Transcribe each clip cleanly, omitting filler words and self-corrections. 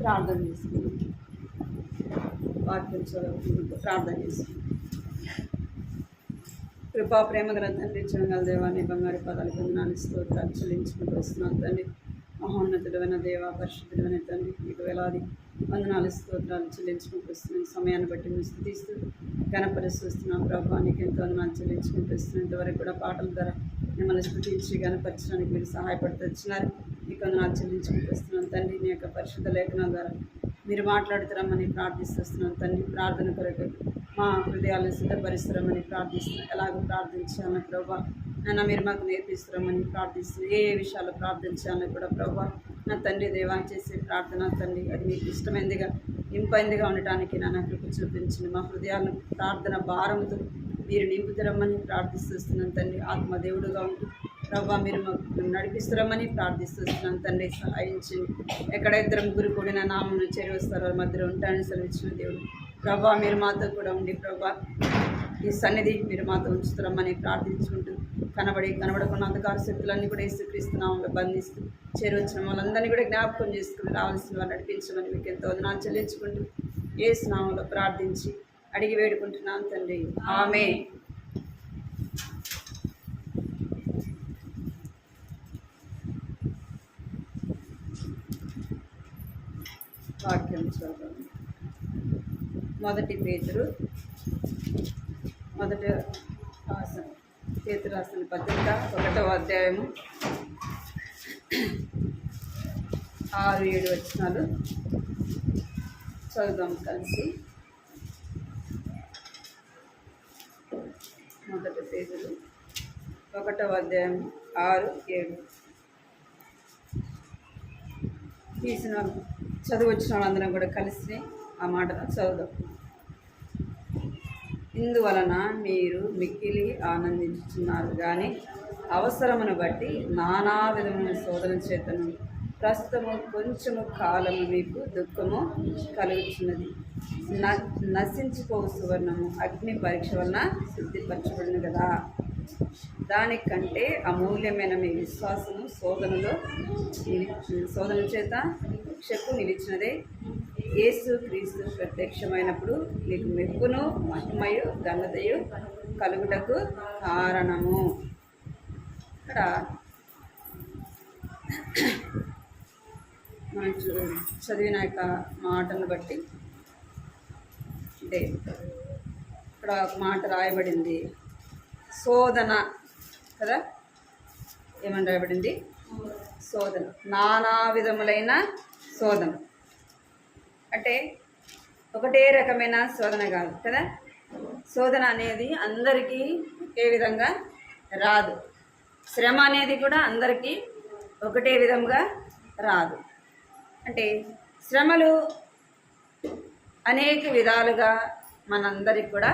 ప్రార్థన చేసుకున్నాం. వాక్యం చదువుకుంటూ ప్రార్థన చేసుకున్నాం. కృపా ప్రేమ తండ్రి, చిన్నగల దేవాన్ని బంగారు పదాలు వందనాలు స్తోత్రాలు చెల్లించుకుంటూ వస్తున్నాను తండ్రి. మహోన్నతుడైన దేవ, పరిశుద్ధుడైన తండ్రి, మీకు వేలాది వందనాలు స్తోత్రాలు చెల్లించుకుంటూ వస్తున్నాను. సమయాన్ని బట్టి మేము స్థుతిస్తూ గణపరిస్తున్నాం ప్రభావ. నీకు ఎంతో వందనాలు చెల్లించుకుంటూ వస్తున్నాం. ఇంతవరకు కూడా పాటల ద్వారా మిమ్మల్ని స్థుతించి గణపరచడానికి మీరు సహాయపడుతూ వచ్చినారు. మీకు వందనాలు చెల్లించుకుంటూ వస్తున్నాను తండ్రి. నీ యొక్క పరిశుద్ధ లేఖనాల ద్వారా మీరు మాట్లాడుతారమ్మని ప్రార్థిస్తున్నాను తండ్రి. ప్రార్థన కొరకు మా హృదయాలను సిద్ధపరిస్తారమని ప్రార్థిస్తున్నాను. ఎలాగో ప్రార్థించాలని ప్రభా నన్ను మీరు మాకు నేర్పిస్తారమని ప్రార్థిస్తున్నాను. ఏ విషయాలు ప్రార్థించాలని కూడా ప్రభా నా తండ్రి దేవా చేసే ప్రార్థన తండ్రి అది మీకు ఇష్టమైందిగా ఇంపైందిగా ఉండటానికి నా కృప చూపించింది. మా హృదయాలను ప్రార్థన భారముతో మీరు నింపుతారమ్మని ప్రార్థిస్తున్నాను తండ్రి. ఆత్మదేవుడుగా ఉంటూ ప్రభా మీరు మాకు నడిపిస్తారమని ప్రార్థిస్తున్నాను తండ్రి. సహాయించింది. ఎక్కడ ఇద్దరు ముగ్గురు కూడిన నామం చేరువస్తారు వారి మధ్యలో ఉంటానని సెలవిచ్చిన దేవుడు ప్రభా మీరు మాతో కూడా ఉండి ప్రభా ఈ సన్నిధి మీరు మాతో ఉంచుతారమ్మని ప్రార్థించుకుంటూ కనబడకుండా అంధకార శక్తులన్నీ కూడా యేసుక్రీస్తు నామములో బంధిస్తూ చేరువచ్చిన వాళ్ళందరినీ కూడా జ్ఞాపకం చేసుకుని రావాల్సిన వారు నడిపించమని మీకు ఎంతో వందనాలు చెల్లించుకుంటూ యేసు నామములో ప్రార్థించి అడిగి వేడుకుంటున్నాను తండ్రి. ఆమేన్. వాక్యం చదువు. మొదటి పేతురు రాసిన పత్రిక 1వ అధ్యాయము 6-7 వచనాలు చదువుదాం కలిసి. మొదటి పేతురు 1వ అధ్యాయం 6-7 తీసిన చదువు వచ్చిన వాళ్ళందరం కూడా కలిసి ఆ మాటను చదువుదాం. ఇందువలన మీరు మిక్కిలి ఆనందించుతున్నారు కానీ అవసరమును బట్టి నానా విధమైన శోధన చేతను ప్రస్తుతము కొంచెము కాలము మీకు దుఃఖము కలుగుతున్నది. నశించిపోవు సువర్ణము అగ్ని పరీక్ష వలన శుద్ధిపరచబడిన కదా. దానికంటే అమూల్యమైన మీ విశ్వాసము శోధన చేత శక్కు నిలిచినదే. యేసు క్రీస్తు ప్రత్యక్షమైనప్పుడు మీకు మెప్పును మహిమయు ఘనతయు కలుగుటకు కారణము. ఇక్కడ మనం చదివిన యొక్క మాటను బట్టి అంటే ఇక్కడ ఒక మాట రాయబడింది శోధన కదా. ఏమని రాయబడింది? శోధన. నానా విధములైన శోధన అంటే ఒకటే రకమైన శోధన కాదు కదా. శోధన అనేది అందరికీ ఒకే విధంగా రాదు. శ్రమ అనేది కూడా అందరికీ ఒకటే విధంగా రాదు. అంటే శ్రమలు అనేక విధాలుగా మనందరికి కూడా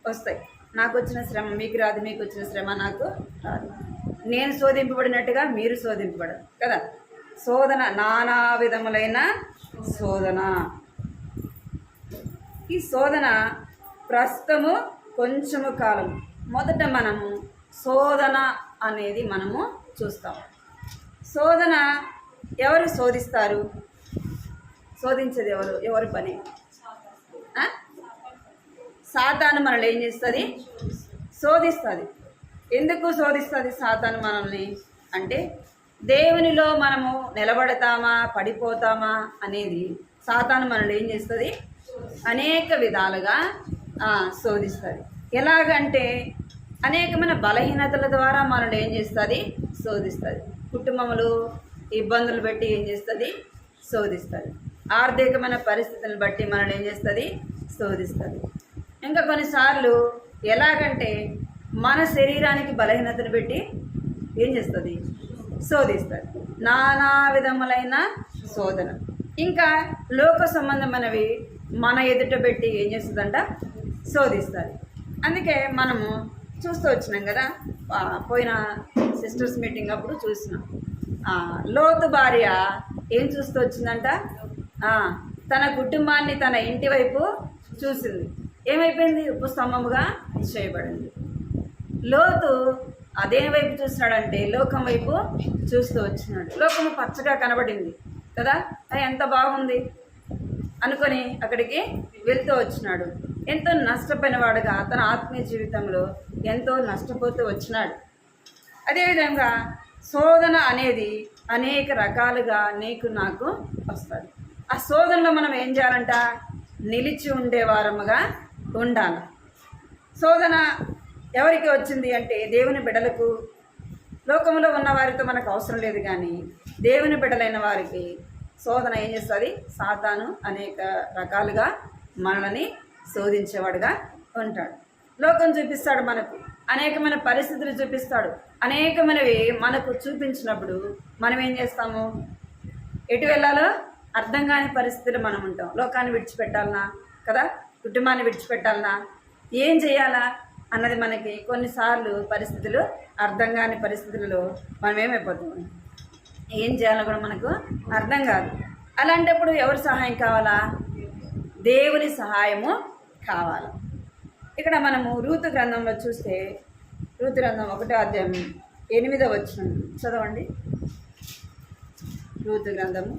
వస్తాయి. నాకు వచ్చిన శ్రమ మీకు రాదు, మీకు వచ్చిన శ్రమ నాకు రాదు. నేను శోధింపబడినట్టుగా మీరు శోధింపబడరు కదా. శోధన నానా విధములైన శోధన. ఈ శోధన ప్రస్తుతము కొంచెము కాలం. మొదట మనము శోధన అనేది మనము చూస్తాం. శోధన ఎవరు శోధిస్తారు? శోధించేది ఎవరి పని? సాతాను మనల్ని ఏం చేస్తుంది? శోధిస్తుంది. ఎందుకు శోధిస్తుంది సాతాను మనల్ని అంటే దేవునిలో మనము నిలబడతామా పడిపోతామా అనేది సాతాను మనల్ని ఏం చేస్తుంది? అనేక విధాలుగా శోధిస్తుంది. ఎలాగంటే అనేకమైన బలహీనతల ద్వారా మనల్ని ఏం చేస్తుంది? శోధిస్తుంది. కుటుంబములు ఇబ్బందులు బట్టి ఏం చేస్తుంది? శోధిస్తుంది. ఆర్థికమైన పరిస్థితులను బట్టి మనల్ని ఏం చేస్తుంది? శోధిస్తుంది. ఇంకా కొన్నిసార్లు ఎలాగంటే మన శరీరానికి బలహీనతను పెట్టి ఏం చేస్తుంది? శోధిస్తుంది. నానా విధములైన శోధన. ఇంకా లోక సంబంధమైనవి మన ఎదుట పెట్టి ఏం చేస్తుందంట? శోధిస్తుంది. అందుకే మనము చూస్తూ వచ్చినాం కదా. పోయిన సిస్టర్స్ మీటింగ్ అప్పుడు చూసినాం. లోతు భార్య ఏం చూస్తూ వచ్చిందంట? తన కుటుంబాన్ని తన ఇంటి వైపు చూసింది. ఏమైపోయింది? ఉపస్తంభముగా చేయబడింది. లోతు అదే వైపు చూసినాడంటే లోకం వైపు చూస్తూ వచ్చినాడు. లోకము పచ్చగా కనబడింది కదా, అది ఎంత బాగుంది అనుకొని అక్కడికి వెళ్తూ వచ్చినాడు. ఎంతో నష్టపోయిన వాడుగా తన ఆత్మీయ జీవితంలో ఎంతో నష్టపోతూ వచ్చినాడు. అదేవిధంగా శోధన అనేది అనేక రకాలుగా నీకు నాకు వస్తుంది. ఆ శోధనలో మనం ఏం చేయాలంట? నిలిచి ఉండేవారముగా ఉండాలి. శోధన ఎవరికి వచ్చింది అంటే దేవుని బిడ్డలకు. లోకంలో ఉన్న వారితో మనకు అవసరం లేదు, కానీ దేవుని బిడ్డలైన వారికి శోధన ఏం చేస్తుంది? సాతాను అనేక రకాలుగా మనల్ని శోధించేవాడుగా ఉంటాడు. లోకం చూపిస్తాడు, మనకు అనేకమైన పరిస్థితులు చూపిస్తాడు. అనేకమైనవి మనకు చూపించినప్పుడు మనం ఏం చేస్తాము? ఎటు వెళ్ళాలో అర్థం కాని పరిస్థితులు మనం ఉంటాం. లోకాన్ని విడిచిపెట్టాలనా కదా, కుటుంబాన్ని విడిచిపెట్టాలనా, ఏం చేయాలా అన్నది మనకి కొన్నిసార్లు పరిస్థితులు అర్థం కాని పరిస్థితులలో మనం ఏమైపోతాం? ఏం చేయాలో కూడా మనకు అర్థం కాదు. అలాంటప్పుడు ఎవరి సహాయం కావాలా? దేవుని సహాయము కావాలి. ఇక్కడ మనము రూతు గ్రంథంలో చూస్తే, రూతు గ్రంథం 1వ అధ్యాయం 8వ వచనం చదవండి. రూతు గ్రంథము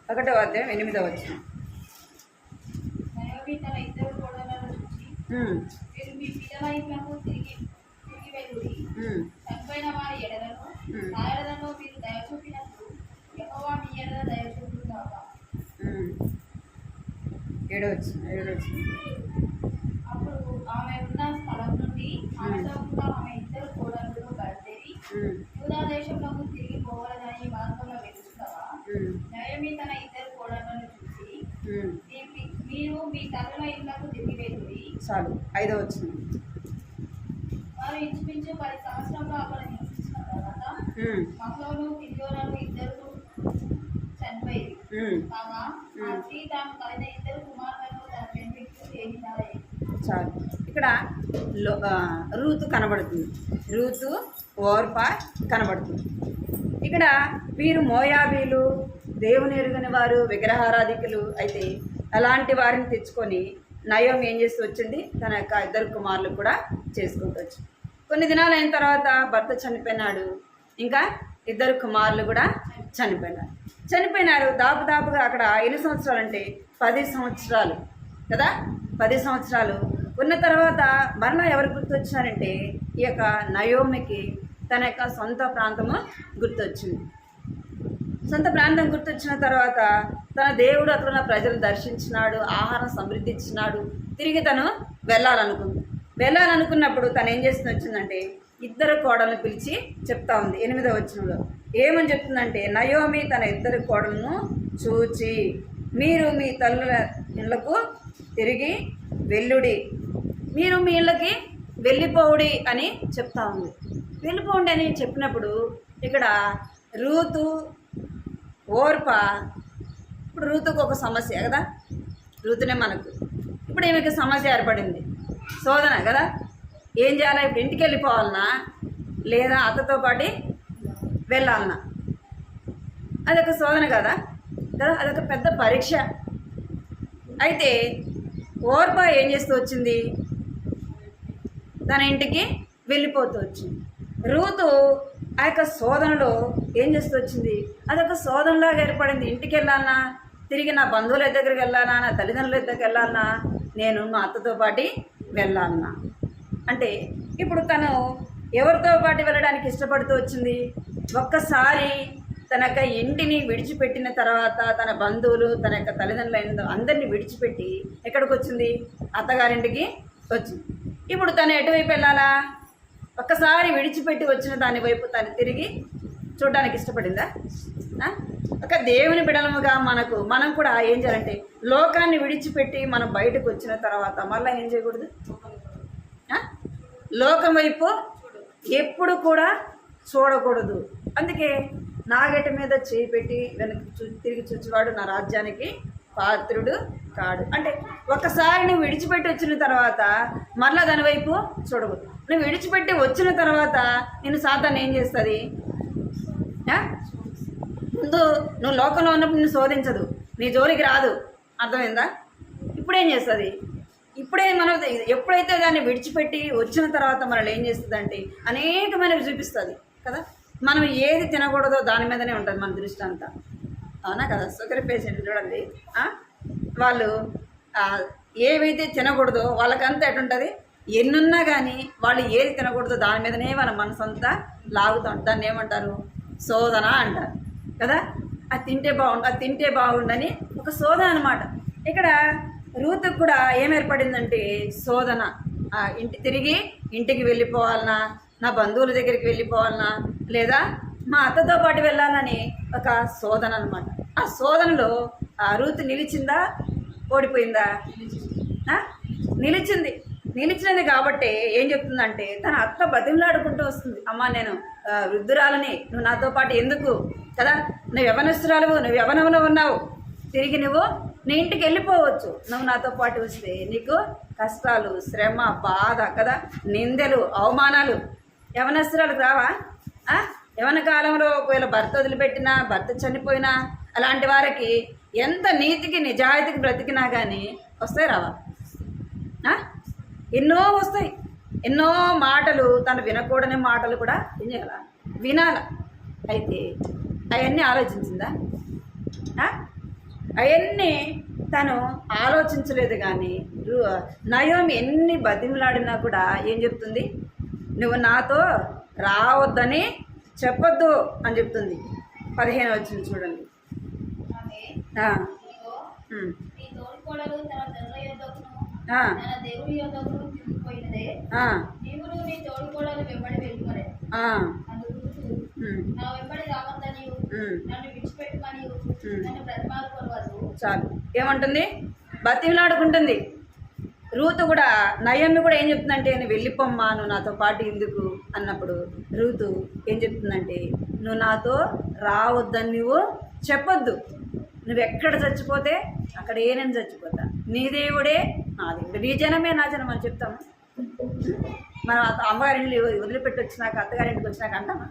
1వ అధ్యాయం 8వ వచనం. చనిపోయిన వారి ఎడలను నా ఎడలను మీరు దయ చూపినప్పుడు యెహోవా మీ ఎడల దయ చూపుగాక. 7వ వచనం. అప్పుడు ఆమె ఉన్న స్థలం నుండి ఆమెతో కూడా ఆమె ఇద్దరు కోడళ్ళు బయలుదేరి యూదా దేశంలోకి తిరిగి పోవాలని మార్గంలో వెళ్తున్నావా? నయోమి తన ఇద్దరు కోడళ్ళను చూసి మీరు మీ తల్లుల ఇళ్లకు తిరిగి వెళ్ళి. చాలు. 5వ వచనం. వారు ఇంచుమించు 10 సంవత్సరంలో అక్కడ నివసించిన తర్వాత మహలోను కిల్యోలను ఇద్దరు చనిపోయింది. కాగా ఆ స్త్రీ తాము కలిగిన ఇద్దరు కుమారులను తన పెండ్లికి చేసినారే. చాలు. ఇక్కడ రూతు కనబడుతుంది, రూతు ఓర్పా కనబడుతుంది. ఇక్కడ వీరు మోయాబీలు, దేవుని ఎరుగని వారు, విగ్రహారాధికులు అయితే అలాంటి వారిని తెచ్చుకొని నయోమి ఏం చేస్తూ వచ్చింది? తన యొక్క ఇద్దరు కుమారులు కూడా చేసుకుంటూ వచ్చింది. కొన్ని దినాలు అయిన తర్వాత భర్త చనిపోయినాడు, ఇంకా ఇద్దరు కుమారులు కూడా చనిపోయినారు. దాపుగా అక్కడ ఎన్ని సంవత్సరాలు అంటే 10 సంవత్సరాలు కదా. 10 సంవత్సరాలు ఉన్న తర్వాత మరలా ఎవరు గుర్తొచ్చారంటే ఈ యొక్క నయోమికి తన యొక్క సొంత ప్రాంతము గుర్తొచ్చింది. సొంత ప్రాంతం గుర్తొచ్చిన తర్వాత తన దేవుడు అక్కడ ఉన్న ప్రజలు దర్శించినాడు, ఆహారం సమృద్ధి ఇచ్చినాడు. తిరిగి తను వెళ్ళాలనుకున్నప్పుడు తను ఏం చేస్తుంది వచ్చిందంటే ఇద్దరు కోడలను పిలిచి చెప్తా ఉంది. 8వ వచనంలో ఏమని చెప్తుందంటే, నయోమి తన ఇద్దరు కోడలను చూచి మీరు మీ తల్లుల ఇళ్లకు తిరిగి వెళ్ళుడి, మీరు మీ ఇళ్ళకి వెళ్ళిపోవుడి అని చెప్తా ఉంది. వెళ్ళిపోండి అని చెప్పినప్పుడు ఇక్కడ రూతు ఓర్ప, ఇప్పుడు రూతుకు ఒక సమస్య కదా, రూతునే మనకు ఇప్పుడు ఈమెకి సమస్య ఏర్పడింది, శోధన కదా. ఏం చేయాలా? ఇప్పుడు ఇంటికి వెళ్ళిపోవాలన్నా లేదా అత్తతో పాటు వెళ్ళాలన్నా? అదొక శోధన కదా, అదొక పెద్ద పరీక్ష. అయితే ఓర్ప ఏం చేస్తూ వచ్చింది? తన ఇంటికి వెళ్ళిపోతూ వచ్చింది. రూతు ఆ యొక్క శోధనలో ఏం చేస్తూ వచ్చింది? అదొక శోధనలాగా ఏర్పడింది. ఇంటికి వెళ్ళాలన్నా, తిరిగి నా బంధువుల దగ్గరికి వెళ్ళాలన్నా, నా తల్లిదండ్రుల దగ్గరికి వెళ్ళాలన్నా, నేను మా అత్తతో పాటు వెళ్ళాలన్నా అంటే ఇప్పుడు తను ఎవరితో పాటు వెళ్ళడానికి ఇష్టపడుతూ వచ్చింది? ఒక్కసారి తన యొక్క ఇంటిని విడిచిపెట్టిన తర్వాత తన బంధువులు, తన యొక్క తల్లిదండ్రులు అందరినీ విడిచిపెట్టి ఎక్కడికి వచ్చింది? అత్తగారింటికి వచ్చింది. ఇప్పుడు తను ఎటువైపు వెళ్ళాలా? ఒక్కసారి విడిచిపెట్టి వచ్చిన దాని వైపు తను తిరిగి చూడడానికి ఇష్టపడిందా? ఒక దేవుని బిడలముగా మనం కూడా ఏం చేయాలంటే లోకాన్ని విడిచిపెట్టి మనం బయటకు వచ్చిన తర్వాత మళ్ళీ ఏం చేయకూడదు? లోకం వైపు ఎప్పుడు కూడా చూడకూడదు. అందుకే నాగటి మీద చేయి పెట్టి వెనక్కి తిరిగి చూచేవాడు నా రాజ్యానికి పాత్రుడు కాడు. అంటే ఒకసారి నువ్వు విడిచిపెట్టి వచ్చిన తర్వాత మళ్ళీ దాని వైపు చూడకూడదు. నువ్వు విడిచిపెట్టి వచ్చిన తర్వాత నేను సాతాను ఏం చేస్తుంది? ముందు నువ్వు లోకంలో ఉన్నప్పుడు నిన్ను శోధించదు, నీ జోలికి రాదు, అర్థమైందా? ఇప్పుడేం చేస్తుంది? మనం ఎప్పుడైతే దాన్ని విడిచిపెట్టి వచ్చిన తర్వాత మనల్ని ఏం చేస్తుంది అంటే అనేకమైనవి చూపిస్తుంది కదా. మనం ఏది తినకూడదో దాని మీదనే ఉంటుంది మన దృష్టి అంతా. అవునా కదా? షుగర్ పేషెంట్ చూడండి, వాళ్ళు ఏవైతే తినకూడదో వాళ్ళకంతా ఎటుంటుంది, ఎన్నున్నా కానీ వాళ్ళు ఏది తినకూడదో దాని మీదనే మన మనసు అంతా లాగుతాం. దాన్ని ఏమంటారు? శోధన అంటారు కదా. అది తింటే బాగుండని ఒక శోధన అనమాట. ఇక్కడ రూతుకు కూడా ఏం ఏర్పడిందంటే శోధన. తిరిగి ఇంటికి వెళ్ళిపోవాలన్నా, నా బంధువుల దగ్గరికి వెళ్ళిపోవాలన్నా, లేదా మా అత్తతో పాటు వెళ్ళాలని ఒక శోధన అనమాట. ఆ శోధనలో రూతు నిలిచిందా, ఓడిపోయిందా? నిలిచినది కాబట్టి ఏం చెప్తుందంటే తన అత్త బతిమలాడుకుంటూ వస్తుంది, అమ్మ నేను వృద్ధురాలని, నువ్వు నాతో పాటు ఎందుకు కదా, నువ్వు యవనస్తురాలువు, నువ్వు యవనంలో ఉన్నావు, తిరిగి నువ్వు నీ ఇంటికి వెళ్ళిపోవచ్చు, నువ్వు నాతో పాటు వస్తే నీకు కష్టాలు, శ్రమ, బాధ కదా, నిందలు, అవమానాలు యవనస్తురాలకు రావా? యవన కాలంలో ఒకవేళ భర్త వదిలిపెట్టినా, భర్త చనిపోయినా, అలాంటి వారికి ఎంత నీతికి నిజాయితీకి బ్రతికినా కానీ వస్తాయి రావా? ఎన్నో వస్తాయి. ఎన్నో మాటలు, తను వినకూడని మాటలు కూడా ఏం చేయాల, వినాల. అయితే అవన్నీ ఆలోచించిందా? అవన్నీ తను ఆలోచించలేదు. కానీ నయోమి ఎన్ని బతిమలాడినా కూడా ఏం చెప్తుంది? నువ్వు నాతో రావద్దని చెప్పొద్దు అని చెప్తుంది. 15 వచ్చింది చూడండి. చాలు, ఏమంటుంది? బతిమలాడుకుంటుంది. రూతు కూడా, నయోమి కూడా ఏం చెప్తుందంటే నువ్వు వెళ్ళిపోమ్మా, నువ్వు నాతో పాటు ఎందుకు అన్నప్పుడు రూతు ఏం చెప్తుందంటే నువ్వు నాతో రావద్దని నువ్వు చెప్పొద్దు, నువ్వెక్కడ చచ్చిపోతే అక్కడే నేను చచ్చిపోతా, నీ దేవుడే నా దేవుడు, నీ జనమే నా జనం అని చెప్తాము. మనం అమ్మగారింటి వదిలిపెట్టి వచ్చినాక, అత్తగారింటికి వచ్చినాక అంటామా?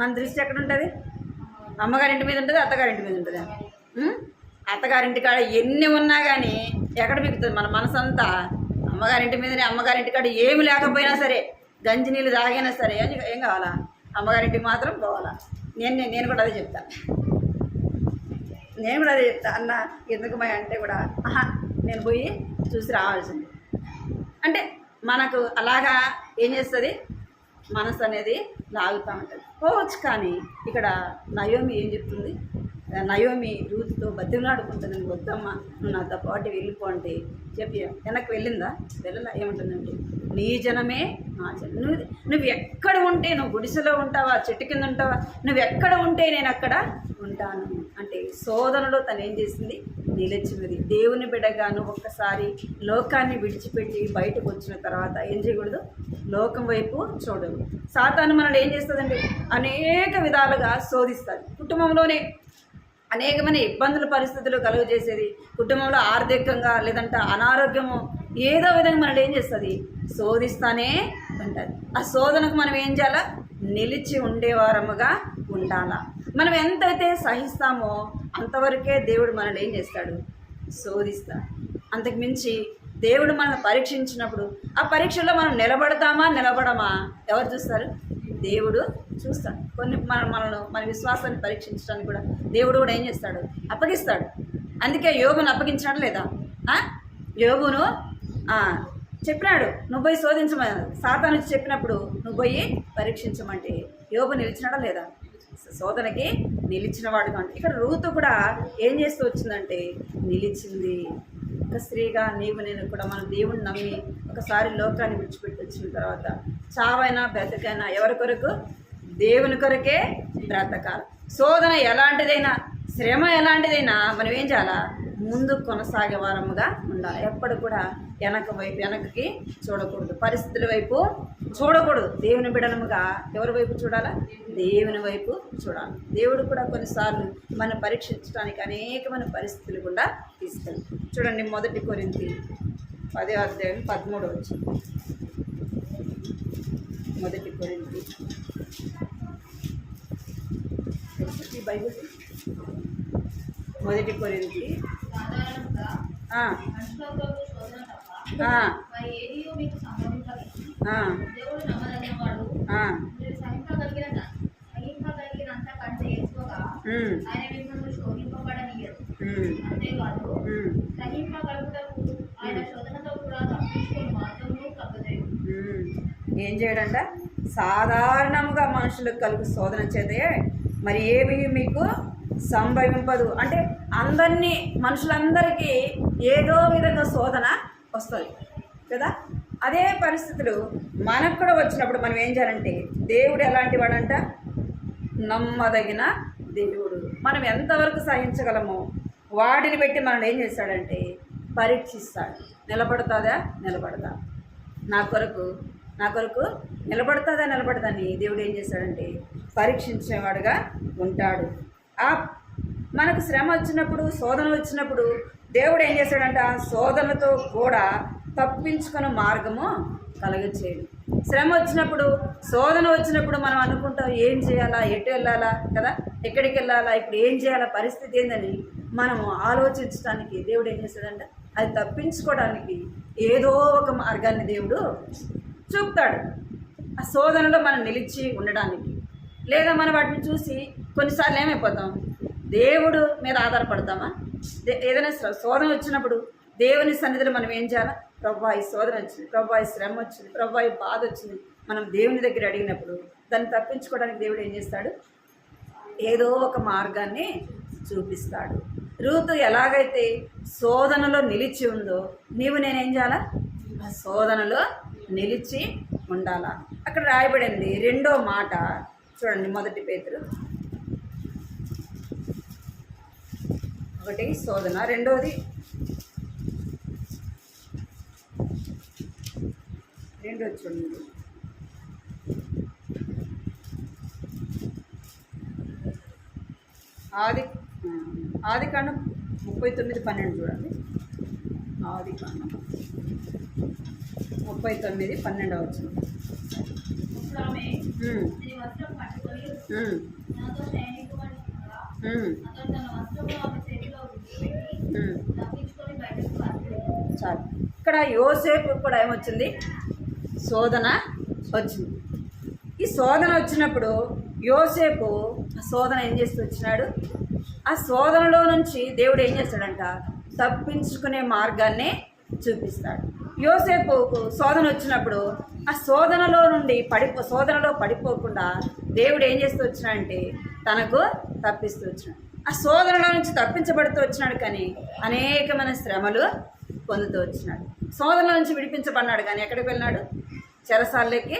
మన దృష్టి ఎక్కడ ఉంటుంది? అమ్మగారింటి మీద ఉంటుంది, అత్తగారింటి మీద ఉంటుంది. అత్తగారింటి కాడ ఎన్ని ఉన్నా కానీ ఎక్కడ మిగుతుంది మన మనసు అంతా? అమ్మగారింటి మీదనే. అమ్మగారింటి కాడ ఏమి లేకపోయినా సరే, గంజి నీళ్ళు తాగైనా సరే ఏం కావాలా? అమ్మగారింటికి మాత్రం పోవాలా. నేను కూడా అదే చెప్తా. అన్న ఎందుకు మా అంటే కూడా నేను పోయి చూసి రావాల్సింది అంటే మనకు అలాగా ఏం చేస్తుంది, మనసు అనేది లాగుతూ ఉంటుంది, పోవచ్చు. కానీ ఇక్కడ నయోమి ఏం చెప్తుంది? నయోమి రూతుతో బతిమలాడుకుంటుంది, వద్దమ్మా నువ్వు నాతో పాటు వెళ్ళిపో అంటే చెప్పి వెనక్కి వెళ్ళిందా? వెళ్ళలా. ఏముంటుందంటే నీ జనమే నా జనం. నువ్వు ఎక్కడ ఉంటే, నువ్వు గుడిసెలో ఉంటావా, చెట్టు కింద ఉంటావా, నువ్వు ఎక్కడ ఉంటే నేను అక్కడ ఉంటాను అంటే శోధనలో తను ఏం చేసింది? నిలిచినది. దేవుని బిడ్డగాను ఒక్కసారి లోకాన్ని విడిచిపెట్టి బయటకు వచ్చిన తర్వాత ఏం చేయకూడదు? లోకం వైపు చూడదు. సాతాను మనల్ని ఏం చేస్తుందంటే అనేక విధాలుగా శోధిస్తుంది. కుటుంబంలోనే అనేకమైన ఇబ్బందుల పరిస్థితులు కలుగజేసేది, కుటుంబంలో ఆర్థికంగా లేదంటే అనారోగ్యము ఏదో విధంగా మనల్ని ఏం చేస్తుంది? శోధిస్తానే ఉంటుంది. ఆ శోధనకు మనం ఏం చేయాలా? నిలిచి ఉండేవారముగా ఉండాలా. మనం ఎంతైతే సహిస్తామో అంతవరకే దేవుడు మనల్ని ఏం చేస్తాడు? శోధిస్తాడు. అంతకు మించి దేవుడు మనల్ని పరీక్షించినప్పుడు ఆ పరీక్షలో మనం నిలబడమా ఎవరు చూస్తారు? దేవుడు చూస్తాడు. మన విశ్వాసాన్ని పరీక్షించడానికి కూడా దేవుడు కూడా ఏం చేస్తాడు? అప్పగిస్తాడు. అందుకే యోబును అప్పగించాడు లేదా? యోబును చెప్పినాడు, నువ్వు పోయి శోధించమని. సాతాను చెప్పినప్పుడు నువ్వు పోయి పరీక్షించమంటే యోబు నిలిచినాడా లేదా? శోధనకి నిలిచినవాడు. అంటే ఇక్కడ రూతు కూడా ఏం చేస్తూ వచ్చిందంటే నిలిచింది. ఒక స్త్రీగా నేను కూడా మన దేవుణ్ణి నమ్మి ఒకసారి లోకాన్ని విడిచిపెట్టి వచ్చిన తర్వాత చావైనా బ్రతకైనా ఎవరి కొరకు? దేవుని కొరకే బ్రతకాలి. శోధన ఎలాంటిదైనా, శ్రమ ఎలాంటిదైనా మనం ఏం చేయాలా? ముందు కొనసాగే వారముగా ఉండాలి. ఎప్పుడు కూడా వెనక్కి చూడకూడదు, పరిస్థితుల వైపు చూడకూడదు. దేవుని బిడనముగా ఎవరి వైపు చూడాలా? దేవుని వైపు చూడాలి. దేవుడు కూడా కొన్నిసార్లు మనం పరీక్షించడానికి అనేకమైన పరిస్థితులు కూడా తీసుకెళ్ళి చూడండి. 1 కొరింథీ 10:13 వచ్చింది. 1 కొరింథీ బైబిల్ 1 కొరింథీ ఆయన మిమ్మల్ని శోధింపబడనీయదు. అంతేకాదు సహింపగలుగుటకు ఆయన శోధనతో కూడా తప్పించుకొని మార్గంలో కలగజేయు. ఏం చేయడంట? సాధారణంగా మనుషులకు కలుగు శోధన చేతే మరి ఏమి మీకు సంభవింపదు. అంటే అందరినీ మనుషులందరికీ ఏదో విధంగా శోధన వస్తుంది కదా. అదే పరిస్థితులు మనకు కూడా వచ్చినప్పుడు మనం ఏం చేయాలంటే, దేవుడు ఎలాంటి వాడంట? నమ్మదగిన దేవుడు. మనం ఎంతవరకు సహించగలమో వాటిని పెట్టి మనం ఏం చేస్తాడంటే పరీక్షిస్తాడు. నిలబడుతుందా? నిలబడదా? నా కొరకు నిలబడదని దేవుడు ఏం చేస్తాడంటే పరీక్షించేవాడుగా ఉంటాడు. మనకు శ్రమ వచ్చినప్పుడు, శోధన వచ్చినప్పుడు దేవుడు ఏం చేస్తాడంట? శోధనతో కూడా తప్పించుకునే మార్గము కలగచేయడు. శ్రమ వచ్చినప్పుడు, శోధన వచ్చినప్పుడు మనం అనుకుంటాం ఏం చేయాలా, ఎటు వెళ్ళాలా కదా, ఎక్కడికి వెళ్ళాలా, ఇప్పుడు ఏం చేయాలా, పరిస్థితి ఏందని మనము ఆలోచించడానికి దేవుడు ఏం చేస్తాడంటే అది తప్పించుకోవడానికి ఏదో ఒక మార్గాన్ని దేవుడు చూపుతాడు. ఆ శోధనలో మనం నిలిచి ఉండడానికి. లేదా మనం వాటిని చూసి కొన్నిసార్లు ఏమైపోతాం? దేవుడు మీద ఆధారపడతామా? ఏదైనా శోధన వచ్చినప్పుడు దేవుని సన్నిధిలో మనం ఏం చేయాలా? ప్రభువా ఈ శోధన వచ్చింది, ప్రభువా ఈ శ్రమ వచ్చింది, ప్రభువా ఈ బాధ వచ్చింది, మనం దేవుని దగ్గర అడిగినప్పుడు దాన్ని తప్పించుకోవడానికి దేవుడు ఏం చేస్తాడు? ఏదో ఒక మార్గాన్ని చూపిస్తాడు. రూతు ఎలాగైతే శోధనలో నిలిచి ఉందో నేనేం చేయాలా? ఆ శోధనలో నిలిచి ఉండాలా. అక్కడ రాయబడింది రెండో మాట చూడండి, 1 పేతురు 1 శోధన, రెండోది 2 చూడండి. ఆదికాండం 39:12 చూడండి. ఆదికాండం 39:12 వచ్చింది. చాలు. ఇక్కడ యోసేపు కూడా ఏమొచ్చింది? శోధన వచ్చింది. ఈ శోధన వచ్చినప్పుడు యోసేపు ఆ శోధన ఏం చేస్తూ వచ్చినాడు? ఆ శోధనలో నుంచి దేవుడు ఏం చేస్తాడంట? తప్పించుకునే మార్గాన్ని చూపిస్తాడు. యోసేపుకు శోధన వచ్చినప్పుడు ఆ శోధనలో నుండి శోధనలో పడిపోకుండా దేవుడు ఏం చేస్తూ వచ్చినాడంటే తనకు తప్పిస్తూ వచ్చినాడు. ఆ శోధనలో నుంచి తప్పించబడుతూ వచ్చినాడు, కానీ అనేకమైన శ్రమలు పొందుతూ వచ్చినాడు. శోధనలో నుంచి విడిపించబడినాడు, కానీ ఎక్కడికి వెళ్ళినాడు? చెరసాలలోకి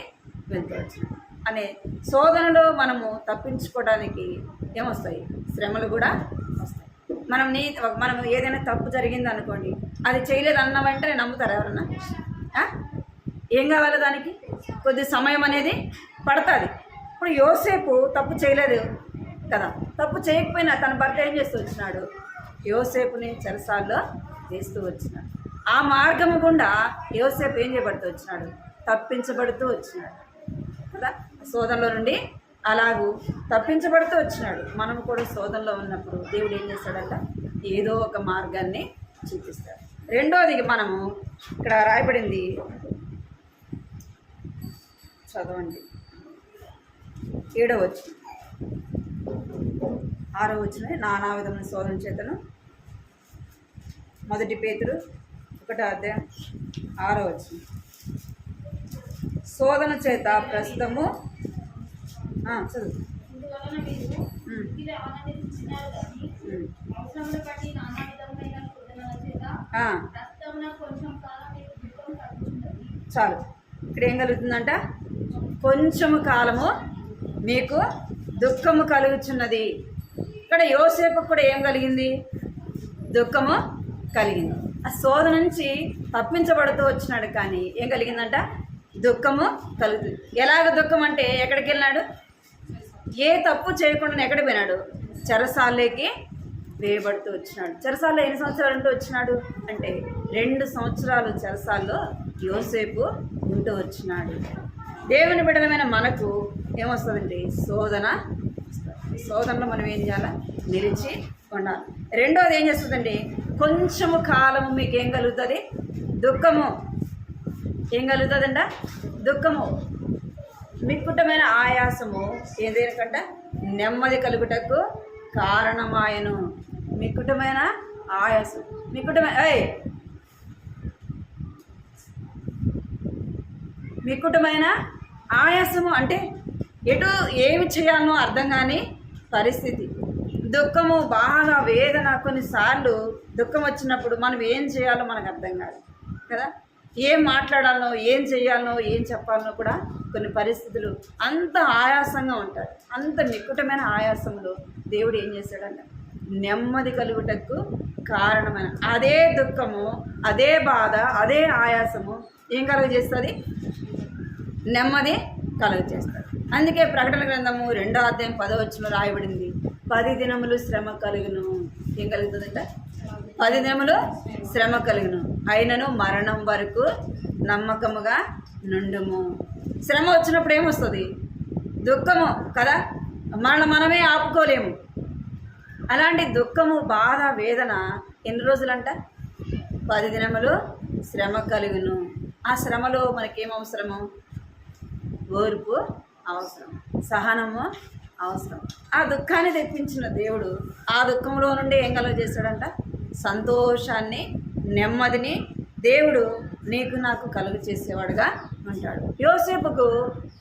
వెళ్తూ వచ్చినాడు. అనే శోధనలో మనము తప్పించుకోవడానికి ఏమొస్తాయి? శ్రమలు కూడా వస్తాయి. మనం ఏదైనా తప్పు జరిగింది అనుకోండి, అది చేయలేదు అన్న వెంటనే నమ్ముతారు ఎవరన్నా? ఏం కావాలి దానికి? కొద్ది సమయం అనేది పడుతుంది. ఇప్పుడు యోసేపు తప్పు చేయలేదు కదా, తప్పు చేయకపోయినా తన భర్త ఏం చేస్తూ వచ్చినాడు? యోసేపుని చెరసాల్లో వేస్తూ వచ్చినాడు. ఆ మార్గము గుండా యోసేపు ఏం చేయబడుతూ వచ్చినాడు? తప్పించబడుతూ వచ్చినాడు కదా. శోధనలో నుండి అలాగూ తప్పించబడుతూ వచ్చినాడు. మనం కూడా శోధనలో ఉన్నప్పుడు దేవుడు ఏం చేస్తాడంట? ఏదో ఒక మార్గాన్ని చూపిస్తాడు. రెండోది మనము ఇక్కడ రాయబడింది చదవండి, 7వ వచనం, 6వ వచనం. నానా విధమైన శోధన చేతను 1 పేతురు 1వ అధ్యాయం 6వ వచనం. శోధన చేత ప్రస్తుతము చదువు. చాలు. ఇక్కడ ఏం కలుగుతుందంట? కొంచెము కాలము మీకు దుఃఖము కలుగుచున్నది. ఇక్కడ యోసేపు కూడా ఏం కలిగింది? దుఃఖము కలిగింది. ఆ శోధన నుంచి తప్పించబడుతూ వచ్చినాడు, కానీ ఏం కలిగిందంట? దుఃఖము కలుగుతుంది. ఎలాగ దుఃఖం అంటే ఎక్కడికి వెళ్ళినాడు? ఏ తప్పు చేయకుండా ఎక్కడికి పోయినాడు? చెరసాలలోకి వేయబడుతూ వచ్చినాడు. చెరసాల్లో ఎన్ని సంవత్సరాలు ఉంటూ వచ్చినాడు అంటే 2 సంవత్సరాలు చెరసాల్లో యోసేపు ఉంటూ వచ్చినాడు. దేవుని బిడ్డలమైన మనకు ఏమొస్తుందండి? శోధన. శోధనలో మనం ఏం చేయాలి? నిలిచి ఉండాలి. రెండోది ఏం చేస్తుందండి? కొంచెము కాలము మీకు ఏం కలుగుతుంది? దుఃఖము. ఏం కలుగుతుందంట? దుఃఖము. మిక్కుటమైన ఆయాసము ఏదేనికంట? నెమ్మది కలుగుటకు కారణమాయను. మిక్కుటమైన ఆయాసం, మిక్కుటమైన ఆయాసము అంటే ఎటు ఏమి చేయాలనో అర్థం కాని పరిస్థితి. దుఃఖము, బాధ, వేదన. కొన్నిసార్లు దుఃఖం వచ్చినప్పుడు మనం ఏం చేయాలో మనకు అర్థం కాదు కదా. ఏం మాట్లాడాలనో, ఏం చేయాలనో, ఏం చెప్పాలనో కూడా కొన్ని పరిస్థితులు అంత ఆయాసంగా ఉంటాయి. అంత మిక్కుటమైన ఆయాసంలో దేవుడు ఏం చేశాడంట, నెమ్మది కలుగుటకు కారణమైన అదే దుఃఖము, అదే బాధ, అదే ఆయాసము ఏం కలుగజేస్తుంది? నెమ్మది కలుగజేస్తుంది. అందుకే ప్రకటన గ్రంథము 2వ అధ్యాయం 10వ వచనంలో రాయబడింది, 10 దినములు శ్రమ కలుగును. ఏం కలుగుతుందంట? 10 దినములు శ్రమ కలుగును, అయినను మరణం వరకు నమ్మకముగా నుండుము. శ్రమ వచ్చినప్పుడు ఏమొస్తుంది? దుఃఖము కదా, మనమే ఆపుకోలేము. అలాంటి దుఃఖము, బాధ, వేదన ఎన్ని రోజులంట? 10 దినములు శ్రమ కలుగును. ఆ శ్రమలో మనకేం అవసరము? ఓర్పు అవసరం, సహనము అవసరం. ఆ దుఃఖాన్ని తెప్పించిన దేవుడు ఆ దుఃఖంలో నుండి ఏం కలుగజేస్తాడంట? సంతోషాన్ని, నెమ్మదిని దేవుడు నీకు నాకు కలుగు చేసేవాడుగా ఉంటాడు. యోసేపుకు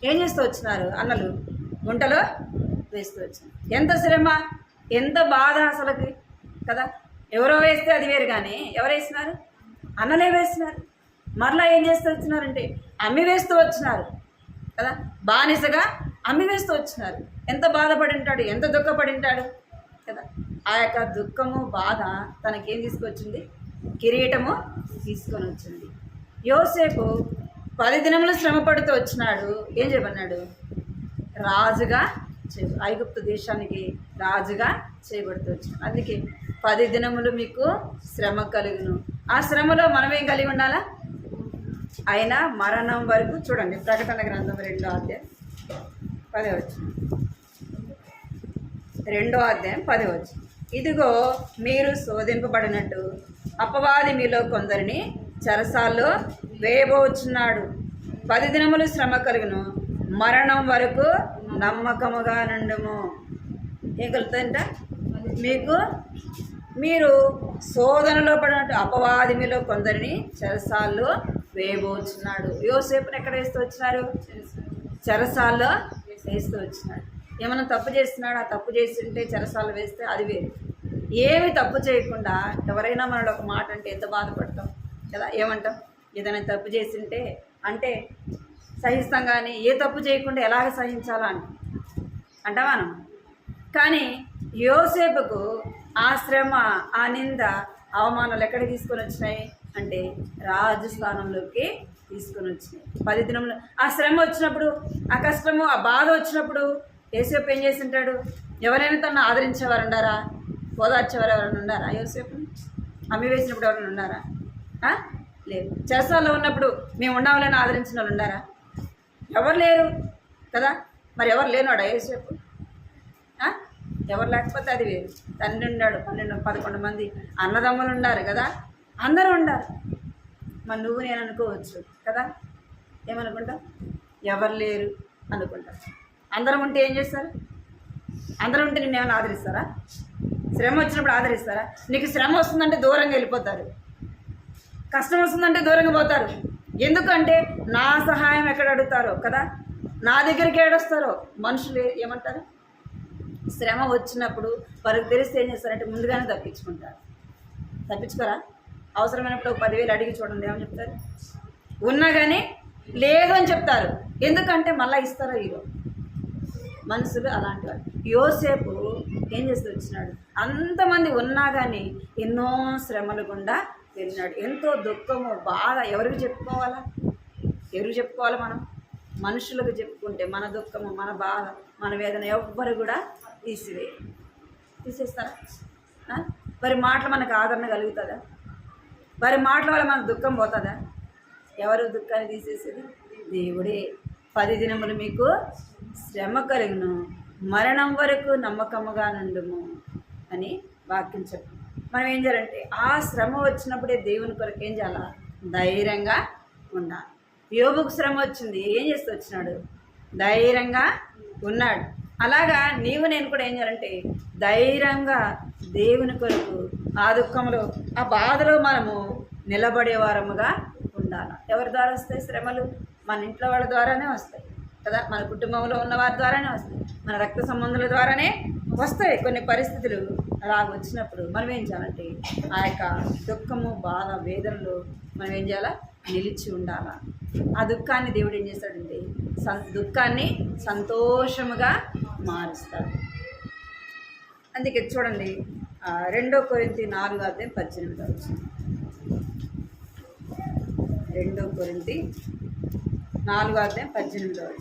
ఏం చేస్తూ వచ్చినారు? అన్నలు గుంటలో వేస్తూ వచ్చారు. ఎంత శ్రమ, ఎంత బాధ అసలుకి కదా. ఎవరో వేస్తే అది వేరు, కానీ ఎవరు వేసినారు? అన్నలే వేసినారు. మరలా ఏం చేస్తూ వచ్చినారంటే అమ్మి వేస్తూ వచ్చినారు కదా, బానిసగా అమ్మి వేస్తూ వచ్చినారు. ఎంత బాధపడి ఉంటాడు, ఎంత దుఃఖపడి ఉంటాడు కదా. ఆ యొక్క దుఃఖము, బాధ తనకేం తీసుకొచ్చింది? కిరీటము తీసుకొని వచ్చింది. యోసేపు 10 దినములు శ్రమ పడుతూ వచ్చినాడు. ఏం చేయమన్నాడు? రాజుగా ఐగుప్తు దేశానికి రాజుగా చేయబడుతూ వచ్చినాడు. అందుకే 10 దినములు మీకు శ్రమ కలుగును. ఆ శ్రమలో మనమేం కలిగి ఉండాలా? అయినా మరణం వరకు. చూడండి, ప్రకటన గ్రంథం 2వ అధ్యాయం 10వ వచనం. 2వ అధ్యాయం 10వ వచనం. ఇదిగో మీరు శోధింపబడినట్టు అపవాది మీలో కొందరిని చెరసాల్లో వేయబోచున్నాడు. 10 దినములు శ్రమ కలుగును, మరణం వరకు నమ్మకముగా నుండుము. ఏం కలుగుతుందంట? మీరు శోధనలో పడినట్టు అపవాది మీలో కొందరిని చెరసాల్లో వేయబోచున్నాడు. యోసేపుని ఎక్కడ వేస్తూ వచ్చినారు? చెరసాల్లో వేస్తూ వచ్చినాడు. ఏమైనా తప్పు చేస్తున్నాడు, ఆ తప్పు చేస్తుంటే చెరసాల్లో వేస్తే అది వేరు. ఏమి తప్పు చేయకుండా ఎవరైనా మనలో ఒక మాట అంటే ఎంత బాధపడతాం కదా. ఏమంటాం? ఏదైనా తప్పు చేసింటే అంటే సహిస్తాం, కానీ ఏ తప్పు చేయకుండా ఎలాగ సహించాలా అంటాం మనం. కానీ యోసేపుకు ఆ శ్రమ, ఆ నింద, అవమానాలు ఎక్కడికి తీసుకొని వచ్చినాయి అంటే రాజు స్థానంలోకి తీసుకొని వచ్చినాయి. 10 దినములు ఆ శ్రమ వచ్చినప్పుడు, ఆ కష్టము, ఆ బాధ వచ్చినప్పుడు యోసేపు ఏం చేసి ఉంటాడు? ఎవరైనా తను ఆదరించేవారు ఉండారా? ఓదార్చేవారు ఎవరైనా ఉండారా? యోసేపుని అమ్మి వేసినప్పుడు ఎవరైనా ఉండారా? లేదు. చెరసాల్లో ఉన్నప్పుడు మేము ఉన్నామని ఆదరించిన వాళ్ళు ఉండారా? ఎవరు లేరు కదా. మరి ఎవరు లేనాడా యోసేపు? ఎవరు లేకపోతే అది వేరు. తండ్రి ఉన్నాడు, 11 మంది అన్నదమ్ములు ఉన్నారు కదా, అందరూ ఉండారు. మరి నువ్వు నేను అనుకోవచ్చు కదా, ఏమనుకుంటావు? ఎవరు లేరు అనుకుంటారు. అందరం ఉంటే ఏం చేస్తారు? అందరూ ఉంటే నిన్ను ఏమైనా ఆదరిస్తారా? శ్రమ వచ్చినప్పుడు ఆదరిస్తారా? నీకు శ్రమ వస్తుందంటే దూరంగా వెళ్ళిపోతారు, కష్టం వస్తుందంటే దూరంగా పోతారు. ఎందుకంటే నా సహాయం ఎక్కడ అడుగుతారో కదా, నా దగ్గరికి ఏడొస్తారో. మనుషులు ఏమంటారు? శ్రమ వచ్చినప్పుడు వారికి తెలిస్తే ఏం చేస్తారంటే ముందుగానే తప్పించుకోరా? అవసరమైనప్పుడు 10,000 అడిగి చూడండి, ఏమని చెప్తారు? ఉన్నా కానీ లేదు అని చెప్తారు. ఎందుకంటే మళ్ళీ ఇస్తారో హీరో. మనుషులు అలాంటి వాళ్ళు. యోసేపు ఏం చేస్తూ వచ్చినాడు? అంతమంది ఉన్నా కానీ ఎన్నో శ్రమలు గుండా వెళ్ళినాడు. ఎంతో దుఃఖము, బాధ ఎవరికి చెప్పుకోవాలా? మనం మనుషులకు చెప్పుకుంటే మన దుఃఖము, మన బాధ, మన వేదన ఎవ్వరు కూడా తీసేస్తారా? వారి మాటలు మనకు ఆదరణ కలుగుతుందా? వారి మాటల వల్ల మనకు దుఃఖం పోతుందా? ఎవరు దుఃఖాన్ని తీసేసేది? దేవుడే. 10 దినములు మీకు శ్రమ కలుగును, మరణం వరకు నమ్మకముగా నుండుము అని వాక్యం చెప్పు. మనం ఏం చేయాలంటే ఆ శ్రమ వచ్చినప్పుడే దేవుని కొరకు ఏం చేయాలా? ధైర్యంగా ఉండాలి. యోబుకు శ్రమ వచ్చింది, ఏం చేస్తూ వచ్చినాడు? ధైర్యంగా ఉన్నాడు. అలాగా నీవు నేను కూడా ఏం చేయాలంటే ధైర్యంగా దేవుని కొరకు ఆ దుఃఖంలో ఆ బాధలో మనము నిలబడే వారముగా ఉండాలి. ఎవరి ద్వారా వస్తాయి శ్రమలు? మన ఇంట్లో వాళ్ళ ద్వారానే వస్తాయి కదా, మన కుటుంబంలో ఉన్న వారి ద్వారానే వస్తాయి, మన రక్త సంబంధుల ద్వారానే వస్తాయి. కొన్ని పరిస్థితులు అలాగ వచ్చినప్పుడు మనం ఏం చేయాలంటే ఆ యొక్క దుఃఖము బాధ వేదనలు మనం ఏం చేయాలా? నిలిచి ఉండాలా. ఆ దుఃఖాన్ని దేవుడు ఏం చేస్తాడంటే దుఃఖాన్ని సంతోషముగా మారుస్తాడు. అందుకే చూడండి 2 కొరింథీ 4:18. 2 కొరింథీ 4:18.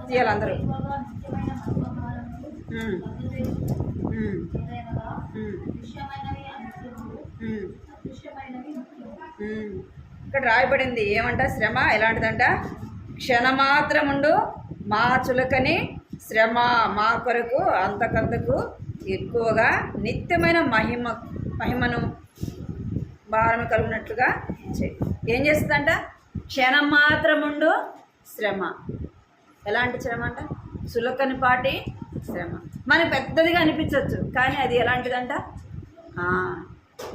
తీయాలి అందరూ. ఇక్కడ రాయబడింది ఏమంట? శ్రమ ఎలాంటిదంట? క్షణమాత్రముండు మా చులకని శ్రమ మా కొరకు అంతకంతకు ఎక్కువగా నిత్యమైన మహిమను భారము కలిగినట్లుగా చేయి. ఏం చేస్తుందంట? క్షణం మాత్రముండు శ్రమ. ఎలాంటి శ్రమ అంట? చులకని పాటి శ్రమ. మనకు పెద్దదిగా అనిపించవచ్చు, కానీ అది ఎలాంటిదంట?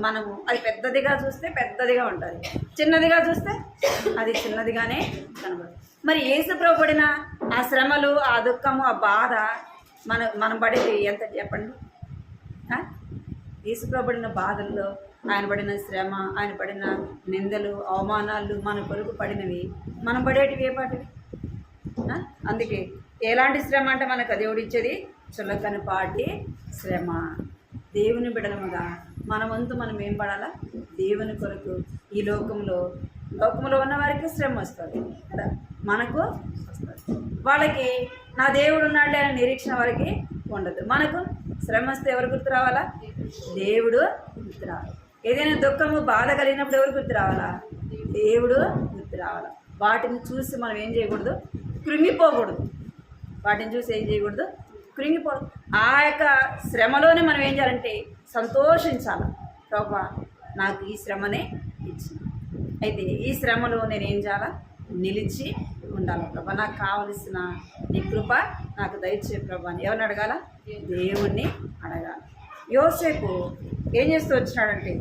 మనము అది పెద్దదిగా చూస్తే పెద్దదిగా ఉంటుంది, చిన్నదిగా చూస్తే అది చిన్నదిగానే కనబడుతుంది. మరి యేసుప్రభు పడిన ఆ శ్రమలు, ఆ దుఃఖము, ఆ బాధ మనం పడేది ఎంత చెప్పండి? యేసుప్రభు పడిన బాధల్లో, ఆయన పడిన శ్రమ, ఆయన పడిన నిందలు, అవమానాలు, మన కొరకు పడినవి, మనం పడేటివి ఏ పాటివి? అందుకే ఎలాంటి శ్రమ అంటే మనకు దేవుడు ఇచ్చేది చులకని పాటి శ్రమ. దేవుని బిడలముగా మన వంతు మనం ఏం పడాలా? దేవుని కొరకు ఈ లోకంలో ఉన్న వారికి శ్రమ వస్తుంది కదా, మనకు వస్తుంది. వాళ్ళకి నా దేవుడు ఉన్నాడే అనే నిరీక్షణ వారికి ఉండదు. మనకు శ్రమ వస్తే ఎవరు గుర్తు రావాలా? దేవుడు గుర్తు రావాలి. ఏదైనా దుఃఖము బాధ కలిగినప్పుడు ఎవరు గుర్తు రావాలా? దేవుడు గుర్తు రావాలా. వాటిని చూసి మనం ఏం చేయకూడదు? కృంగిపోకూడదు. వాటిని చూసి ఏం చేయకూడదు? కృంగిపోవడం. ఆ యొక్క శ్రమలోనే మనం ఏం చేయాలంటే సంతోషించాలి. ప్రభా నాకు ఈ శ్రమనే ఇచ్చింది, అయితే ఈ శ్రమలో నేను ఏం చేయాలా? నిలిచి ఉండాలి. ప్రభా నాకు కావలసిన నీ కృప నాకు దయచే ప్రభా అని ఎవరిని అడగాల? దేవుణ్ణి అడగాలి. యోసేపు ఏం చేస్తూ వచ్చినాడంటే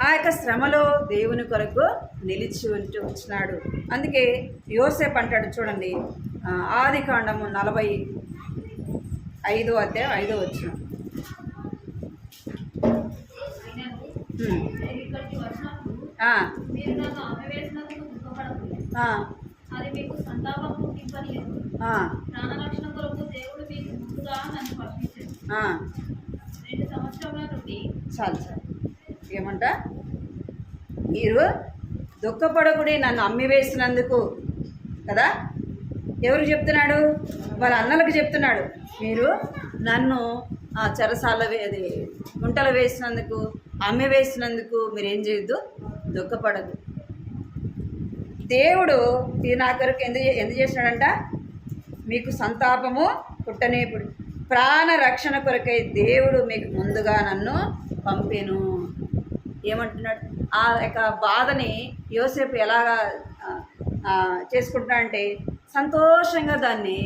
ఆ యొక్క శ్రమలో దేవుని కొరకు నిలిచి ఉంటూ వచ్చినాడు. అందుకే యోసేపు అంటాడు చూడండి, ఆదికాండము 45:5. చాలు చాలు. ఏమంట? మీరు దుఃఖపడకుడి నన్ను అమ్మివేసినందుకు కదా. ఎవరు చెప్తున్నాడు? వాళ్ళ అన్నలకు చెప్తున్నాడు. మీరు నన్ను చెరసాల గుంటలు వేసినందుకు, అమ్మి వేసినందుకు మీరేం చేయొద్దు, దుఃఖపడద్దు. దేవుడు నా కొరకు ఎందుకు చేసినాడంట? మీకు సంతాపము పుట్టనేపుడు ప్రాణ రక్షణ కొరకై దేవుడు మీకు ముందుగా నన్ను పంపెను. ఏమంటున్నాడు? ఆ యొక్క బాధని యోసేపు ఎలాగా చేసుకుంటున్నాడంటే సంతోషంగా దాన్ని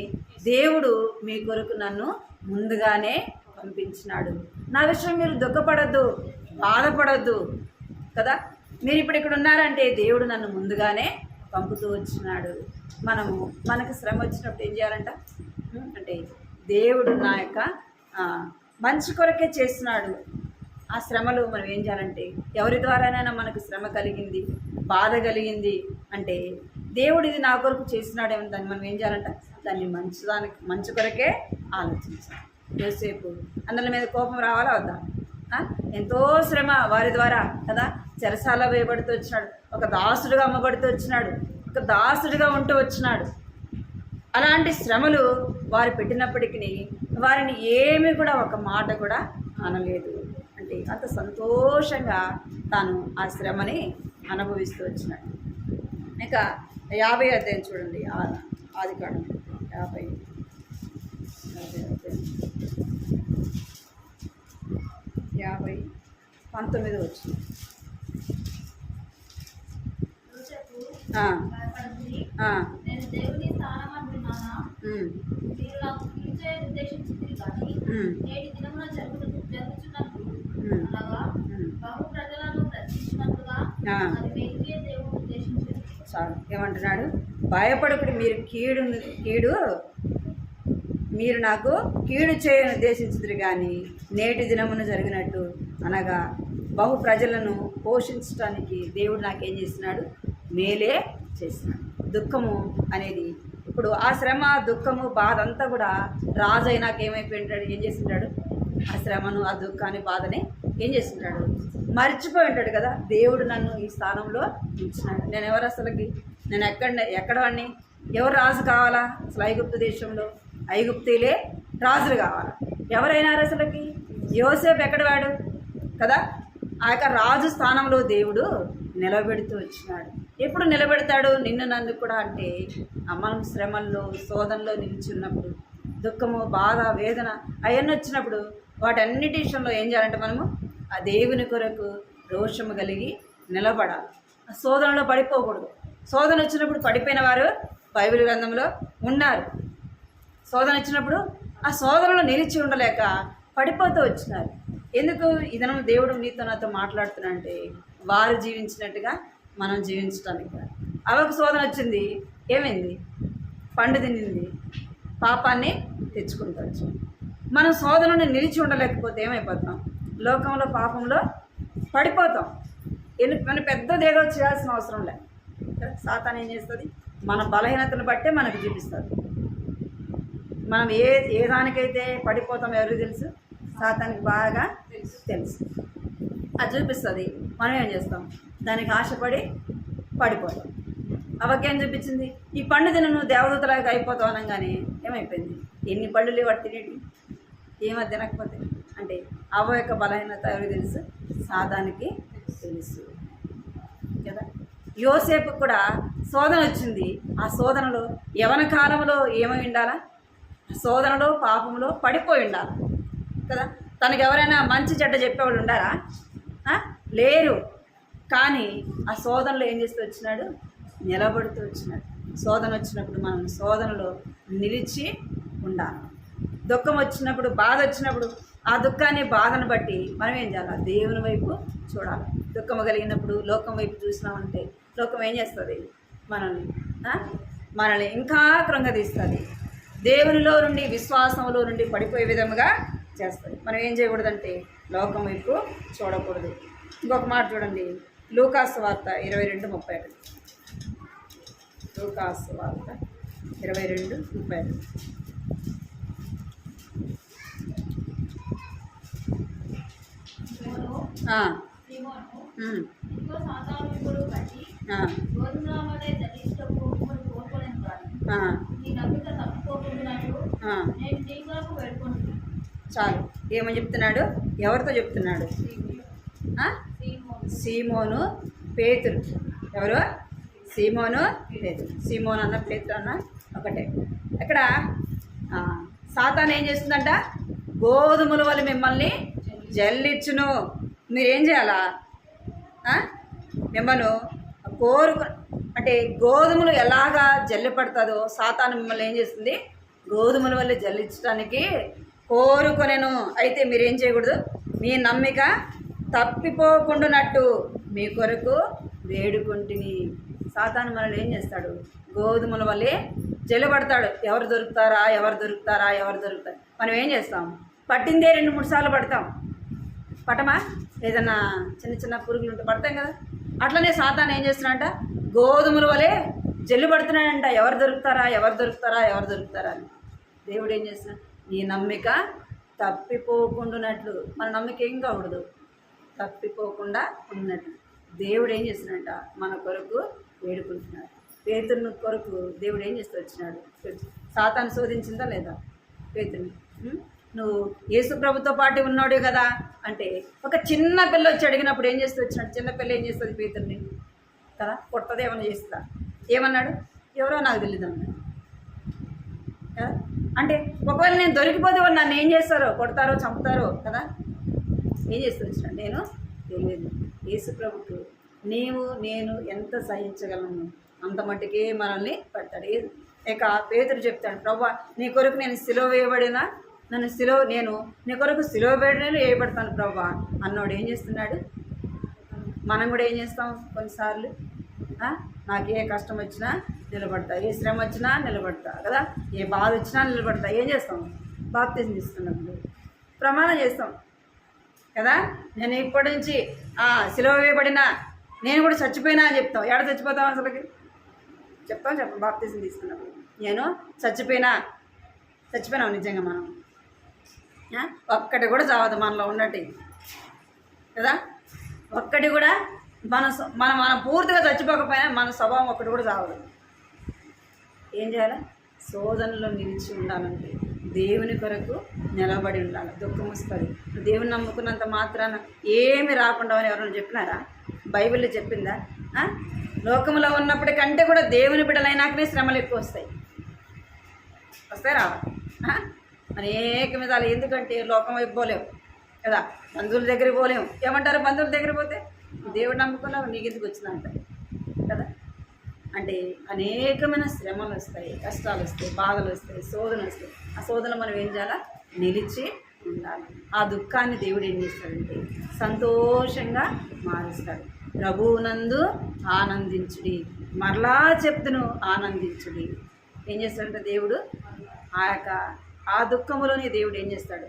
దేవుడు మీ కొరకు నన్ను ముందుగానే పంపించినాడు. నా విషయం మీరు దుఃఖపడద్దు, బాధపడద్దు కదా. మీరు ఇప్పుడు ఇక్కడ ఉన్నారంటే దేవుడు నన్ను ముందుగానే పంపుతూ వచ్చినాడు. మనకు శ్రమ వచ్చినప్పుడు ఏం చేయాలంట అంటే దేవుడు నా యొక్క మంచి కొరకే చేస్తున్నాడు. ఆ శ్రమలు మనం ఏం చేయాలంటే ఎవరి ద్వారానైనా మనకు శ్రమ కలిగింది, బాధ కలిగింది అంటే దేవుడు ఇది నా కొరకు చేస్తున్నాడేమో దాన్ని మనం ఏం చేయాలంట దాన్ని మంచి కొరకే ఆలోచించాలి. యోసేపు అందరి మీద కోపం రావాలా వద్దా? ఎంతో శ్రమ వారి ద్వారా కదా, చెరసాల వేయబడుతూ వచ్చినాడు, ఒక దాసుడుగా అమ్మబడుతూ వచ్చినాడు, ఒక దాసుడిగా ఉంటూ వచ్చినాడు. అలాంటి శ్రమలు వారు పెట్టినప్పటికీ వారిని ఏమీ కూడా ఒక మాట కూడా అనలేదు. అంటే అంత సంతోషంగా తాను ఆ శ్రమని అనుభవిస్తూ వచ్చినాడు. ఇంకా 50 అధ్యాయం చూడండి, ఆదికాండం 50:19 వచ్చింది. భయపడుతుంది. ఆ, నేను దేవుని స్థానం అంటున్నానా? ఉమ్, మీరు నాకు పిలిచే ఉద్దేశించింది కానీ ఉమ్, నేటి దినమున జరుగుతున్నట్లు ఉమ్, అనగా ఉమ్. బహు ప్రజలను రక్షించినట్లుగా ఆ. అది వెలిగే దేవుడు ఉద్దేశించింది. చాలు. ఏమంటున్నాడు? భయపడకుడి, మీరు నాకు కీడు చేయని ఉద్దేశించుదురు కానీ నేటి దినమున జరిగినట్టు అనగా బహు ప్రజలను పోషించడానికి దేవుడు నాకేం చేస్తున్నాడు? మేలే చేస్తున్నాడు. దుఃఖము అనేది ఇప్పుడు ఆ శ్రమ, దుఃఖము, బాధ అంతా కూడా రాజు అయినాక ఏమైపోయింటాడు? ఏం చేస్తుంటాడు? ఆ శ్రమను, ఆ దుఃఖాన్ని, బాధని ఏం చేస్తుంటాడు? మర్చిపోయి ఉంటాడు కదా. దేవుడు నన్ను ఈ స్థానంలో ఉంచినాడు. నేను ఎవరు అసలుకి? నేను ఎక్కడ వాడిని? ఎవరు రాజు కావాలా అసలు? ఐగుప్తు దేశంలో ఐగుప్తీలే రాజులు కావాలి. ఎవరైనారు అసలుకి? యోసేపు ఎక్కడ వాడు కదా. ఆ యొక్క రాజు స్థానంలో దేవుడు నిలబెడుతూ వచ్చినాడు. ఎప్పుడు నిలబెడతాడు? నిన్ను నన్ను కూడా. అంటే మనం శ్రమల్లో, శోధనలో నిలిచున్నప్పుడు, దుఃఖము, బాధ, వేదన అవన్నీ వచ్చినప్పుడు వాటన్నిటి విషయంలో ఏం చేయాలంటే మనము ఆ దేవుని కొరకు రోషము కలిగి నిలబడాలి. ఆ శోధనలో పడిపోకూడదు. శోధన వచ్చినప్పుడు పడిపోయిన వారు బైబిల్ గ్రంథంలో ఉన్నారు. శోధన వచ్చినప్పుడు ఆ శోధనలో నిలిచి ఉండలేక పడిపోతూ వచ్చినారు. ఎందుకు? ఇదనం దేవుడు నీతో నాతో మాట్లాడుతున్నా అంటే వారు జీవించినట్టుగా మనం జీవించడానికి. అవకు శోధన వచ్చింది, ఏమైంది? పండు తినింది, పాపాన్ని తెచ్చుకుంటూ వచ్చింది. మనం శోధనను నిలిచి ఉండలేకపోతే ఏమైపోతాం? లోకంలో, పాపంలో పడిపోతాం. మన పెద్దదేదో చేయాల్సిన అవసరం లేదు. సాతాను ఏం చేస్తుంది? మన బలహీనతను బట్టే మనకు చూపిస్తుంది. మనం ఏ దానికైతే పడిపోతాం ఎవరికి తెలుసు? సాతానికి బాగా తెలుసు. అది చూపిస్తుంది. మనం ఏం చేస్తాం? దానికి ఆశపడి పడిపోతాం. అవకేం చూపించింది? ఈ పండు తిన నువ్వు దేవదూతలాగా అయిపోతావు అనగానే ఏమైపోయింది? ఎన్ని పళ్ళు వాడు తినేటి? ఏమో తినకపోతే. అంటే అవ్వ యొక్క బలహీనత ఎవరికి తెలుసు? సాతానికి తెలుసు కదా. యోసేపు కూడా శోధన వచ్చింది. ఆ శోధనలో యవన కాలంలో ఏమై ఉండాలా? శోధనలో, పాపంలో పడిపోయి ఉండాలి కదా. తనకు ఎవరైనా మంచి చెడ్డ చెప్పేవాళ్ళు ఉండారా? లేరు. కానీ ఆ శోధనలో ఏం చేస్తూ వచ్చినాడు? నిలబడుతూ వచ్చినాడు. శోధన వచ్చినప్పుడు మనం శోధనలో నిలిచి ఉండాలి. దుఃఖం వచ్చినప్పుడు, బాధ వచ్చినప్పుడు ఆ దుఃఖాన్ని, బాధను బట్టి మనం ఏం చేయాలి? దేవుని వైపు చూడాలి. దుఃఖం కలిగినప్పుడు లోకం వైపు చూసినామంటే లోకం ఏం చేస్తుంది? మనల్ని ఇంకా కృంగదీస్తుంది. దేవునిలో నుండి, విశ్వాసంలో నుండి పడిపోయే విధముగా చేస్తుంది. మనం ఏం చేయకూడదంటే లోకం వైపు చూడకూడదు. ఇంకొక మాట చూడండి, లూకాసు వార్త 22:31. లూకాసు వార్త 22:31. చాలు. ఏమని చెప్తున్నాడు? ఎవరితో చెప్తున్నాడు? సీమోను పేతురు. ఎవరు? సీమోను పేతురు. సీమోను అన్న పేతురు అన్న ఒకటే. ఇక్కడ సాతాను ఏం చేస్తుందంట? గోధుమల వల్ల మిమ్మల్ని జల్లిచ్చును. మీరేం చేయాలా? మిమ్మల్ని అంటే గోధుమలు ఎలాగా జల్లి పడుతుందో సాతాను మిమ్మల్ని ఏం చేస్తుంది? గోధుమల వల్ల జల్లించడానికి కోరుకొనెను. అయితే మీరేం చేయకూడదు? మీ నమ్మిక తప్పిపోకుండానట్టు మీ కొరకు వేడుకుంటుని. సాతాను మనల్ని ఏం చేస్తాడు? గోధుమల వల్లే జల్లిపడతాడు. ఎవరు దొరుకుతారా, ఎవరు దొరుకుతారా, ఎవరు దొరుకుతారు. మనం ఏం చేస్తాం? పట్టిందే 2-3 సార్లు పడతాం. పట్టమా? ఏదన్నా చిన్న చిన్న పురుగులు ఉంటే పడతాం కదా. అట్లనే సాతాను ఏం చేస్తున్నాడంట? గోధుమల వలె జల్లు పడుతున్నాడంట. ఎవరు దొరుకుతారా, ఎవరు దొరుకుతారా, ఎవరు దొరుకుతారా అని. దేవుడు ఏం చేస్తున్నాడు? నీ నమ్మిక తప్పిపోకుండానట్లు. మన నమ్మిక ఏం కాకూడదు? తప్పిపోకుండా ఉన్నట్లు. దేవుడు ఏం చేస్తున్నాడంట? మన కొరకు వేడుకుంటున్నాడు. పేతురుని కొరకు దేవుడు ఏం చేస్తూ వచ్చినాడు? సాతాను శోధించిందా లేదా పేతురుని? నువ్వు యేసు ప్రభుతో పాటు ఉన్నాడు కదా అంటే ఒక చిన్న పిల్ల వచ్చి అడిగినప్పుడు ఏం చేస్తూ వచ్చినాడు? చిన్న పిల్ల ఏం చేస్తుంది? పేతురుని కదా కొట్టదు, ఏమైనా చేస్తుందా? ఏమన్నాడు? ఎవరో నాకు తెలియదు అన్నాడు కదా. అంటే ఒకవేళ నేను దొరికిపోతే వాళ్ళు నన్ను ఏం చేస్తారో? కొడతారో, చంపుతారో కదా. ఏం చేస్తూ వచ్చినాడు? నేను తెలియదు. యేసు ప్రభుకు నేను ఎంత సహించగలను అంత మట్టికే మనల్ని పెడతాడు. ఇక పేతురు చెప్తాడు, ప్రభువా నీ కొరకు నేను సిలువ వేయబడినా నేను నీ కొరకు సిలువ వేయబడతాను ప్రభువా అన్నోడు ఏం చేస్తున్నాడు? మనం కూడా ఏం చేస్తాం? కొన్నిసార్లు నాకు ఏ కష్టం వచ్చినా నిలబడతా, ఏ శ్రమ వచ్చినా నిలబడతా కదా, ఏ బాధ వచ్చినా నిలబడతా. ఏం చేస్తాం? బాప్తిజం తీసుకున్నప్పుడు ప్రమాణం చేస్తాం కదా, నేను ఇప్పటి నుంచి సిలువ వేయబడినా నేను కూడా చచ్చిపోయినా అని చెప్తాం. ఎక్కడ చచ్చిపోతాం? అసలుకి చెప్పం బాప్తిజం తీసుకున్నప్పుడు నేను చచ్చిపోయినాం నిజంగా. మనం ఒక్కటి కూడా చావదు మనలో ఉన్నట్టు కదా, ఒక్కటి కూడా మనం పూర్తిగా చచ్చిపోకపోయినా మన స్వభావం ఒక్కటి కూడా చావదు. ఏం చేయాలి? శోధనలో నిలిచి ఉండాలంటే దేవుని కొరకు నిలబడి ఉండాలి. దుఃఖం వస్తుంది. దేవుని నమ్ముకున్నంత మాత్రాన ఏమి రాకుండా అని ఎవరైనా చెప్పినారా? బైబిల్లో చెప్పిందా? లోకంలో ఉన్నప్పటికంటే కూడా దేవుని బిడ్డలైనాకనే శ్రమలు ఎక్కువ వస్తాయి. రావా? అనేక విధాలు. ఎందుకంటే లోకం వైపు పోలేవు కదా, బంధువుల దగ్గరికి పోలేము. ఏమంటారు? బంధువుల దగ్గర పోతే దేవుడు నమ్ముకున్నావు నీకు ఎందుకు వచ్చిందంటారు కదా. అంటే అనేకమైన శ్రమలు వస్తాయి, కష్టాలు వస్తాయి, బాధలు వస్తాయి, శోధనలు వస్తాయి. ఆ శోధన మనం ఏం చేయాలా? నిలిచి ఉండాలి. ఆ దుఃఖాన్ని దేవుడు ఏం చేస్తాడంటే సంతోషంగా మారుస్తాడు. ప్రభువునందు ఆనందించుడి, మరలా చెప్తును ఆనందించుడి. ఏం చేస్తాడంటే దేవుడు ఆ దుఃఖములోని దేవుడు ఏం చేస్తాడు?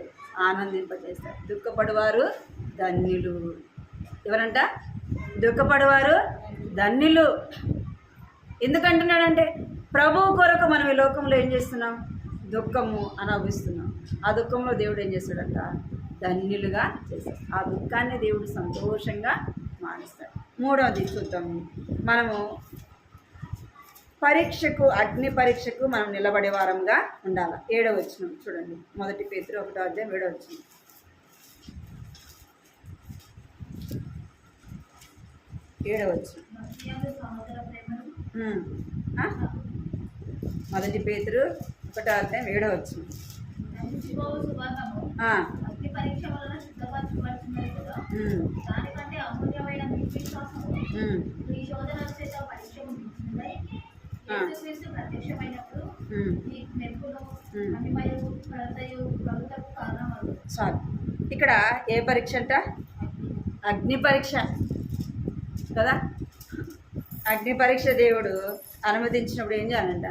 ఆనందింపజేస్తాడు. దుఃఖపడేవారు ధన్యులు. ఎవరంట? దుఃఖపడేవారు ధన్యులు. ఎందుకంటున్నాడంటే ప్రభువు కొరకు మనం ఈ లోకంలో ఏం చేస్తున్నాం? దుఃఖము అనుభవిస్తున్నాం. ఆ దుఃఖంలో దేవుడు ఏం చేస్తాడంట? ధన్యులుగా చేస్తాడు. ఆ దుఃఖాన్ని దేవుడు సంతోషంగా మారుస్తాడు. మూడవది చూద్దాము. మనము అగ్ని పరీక్షకు మనం నిలబడే వారంగా ఉండాలి. 7వ వచనం చూడండి. 1 పేతురు 1వ అధ్యాయం 7వ వచనం. 7వ వచనం. 1 పేతురు 1వ అధ్యాయం 7వ వచనం. చాలు. ఇక్కడ ఏ పరీక్ష అంట? అగ్ని పరీక్ష కదా. అగ్ని పరీక్ష దేవుడు అనుమతించినప్పుడు ఏం చేయాలంట?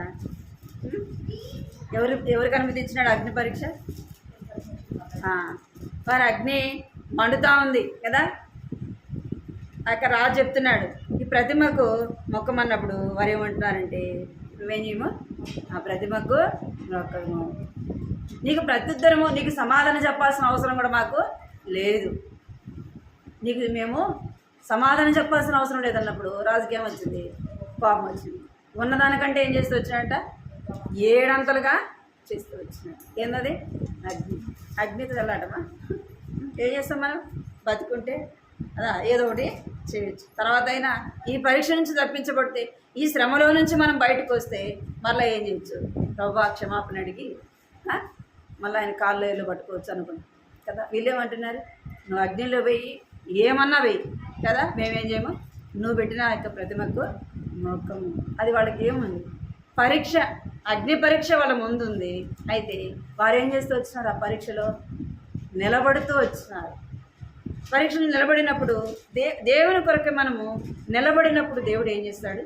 ఎవరికి అనుమతించినాడు అగ్ని పరీక్ష? వారి అగ్ని మండుతూ ఉంది కదా. అక్కడ రాజు చెప్తున్నాడు, ఈ ప్రతిమకు మొక్కమన్నప్పుడు వారు ఏమంటున్నారంటే నువ్వేం చేయము? ఆ ప్రతిమకు మొక్కము, నీకు ప్రత్యుత్తరము, నీకు సమాధానం చెప్పాల్సిన అవసరం కూడా మాకు లేదు, మేము సమాధానం చెప్పాల్సిన అవసరం లేదన్నప్పుడు రాజుకి ఏమొచ్చింది? కోపం వచ్చింది. ఉన్నదానికంటే ఏం చేస్తూ వచ్చినట్ట? 7 అంతలుగా చేస్తూ వచ్చినట్టు. ఏందది? అగ్నితో వెళ్ళాటమా? ఏం చేస్తాం మనం? బతుకుంటే ఏదో ఒకటి చేయొచ్చు. తర్వాత అయినా ఈ పరీక్ష నుంచి తప్పించబడితే, ఈ శ్రమలో నుంచి మనం బయటకు వస్తే మళ్ళీ ఏం చేయొచ్చు? ప్రభువా క్షమాపణ అడిగి మళ్ళీ ఆయన కాళ్ళు ఏళ్ళు పట్టుకోవచ్చు అనుకుంటాం కదా. వీళ్ళేమంటున్నారు? నువ్వు అగ్నిలో వెయ్యి, ఏమన్నా వెయ్యి కదా, మేమేం చేయము, నువ్వు పెట్టిన యొక్క ప్రతిమకు మొక్కము. అది వాళ్ళకి ఏముంది? పరీక్ష, అగ్ని పరీక్ష వాళ్ళ ముందుంది. అయితే వారు ఏం చేస్తూ వచ్చినారు? ఆ పరీక్షలో నిలబడుతూ వచ్చినారు. పరీక్షలు నిలబడినప్పుడు దేవుని కొరకు మనము నిలబడినప్పుడు దేవుడు ఏం చేస్తాడు?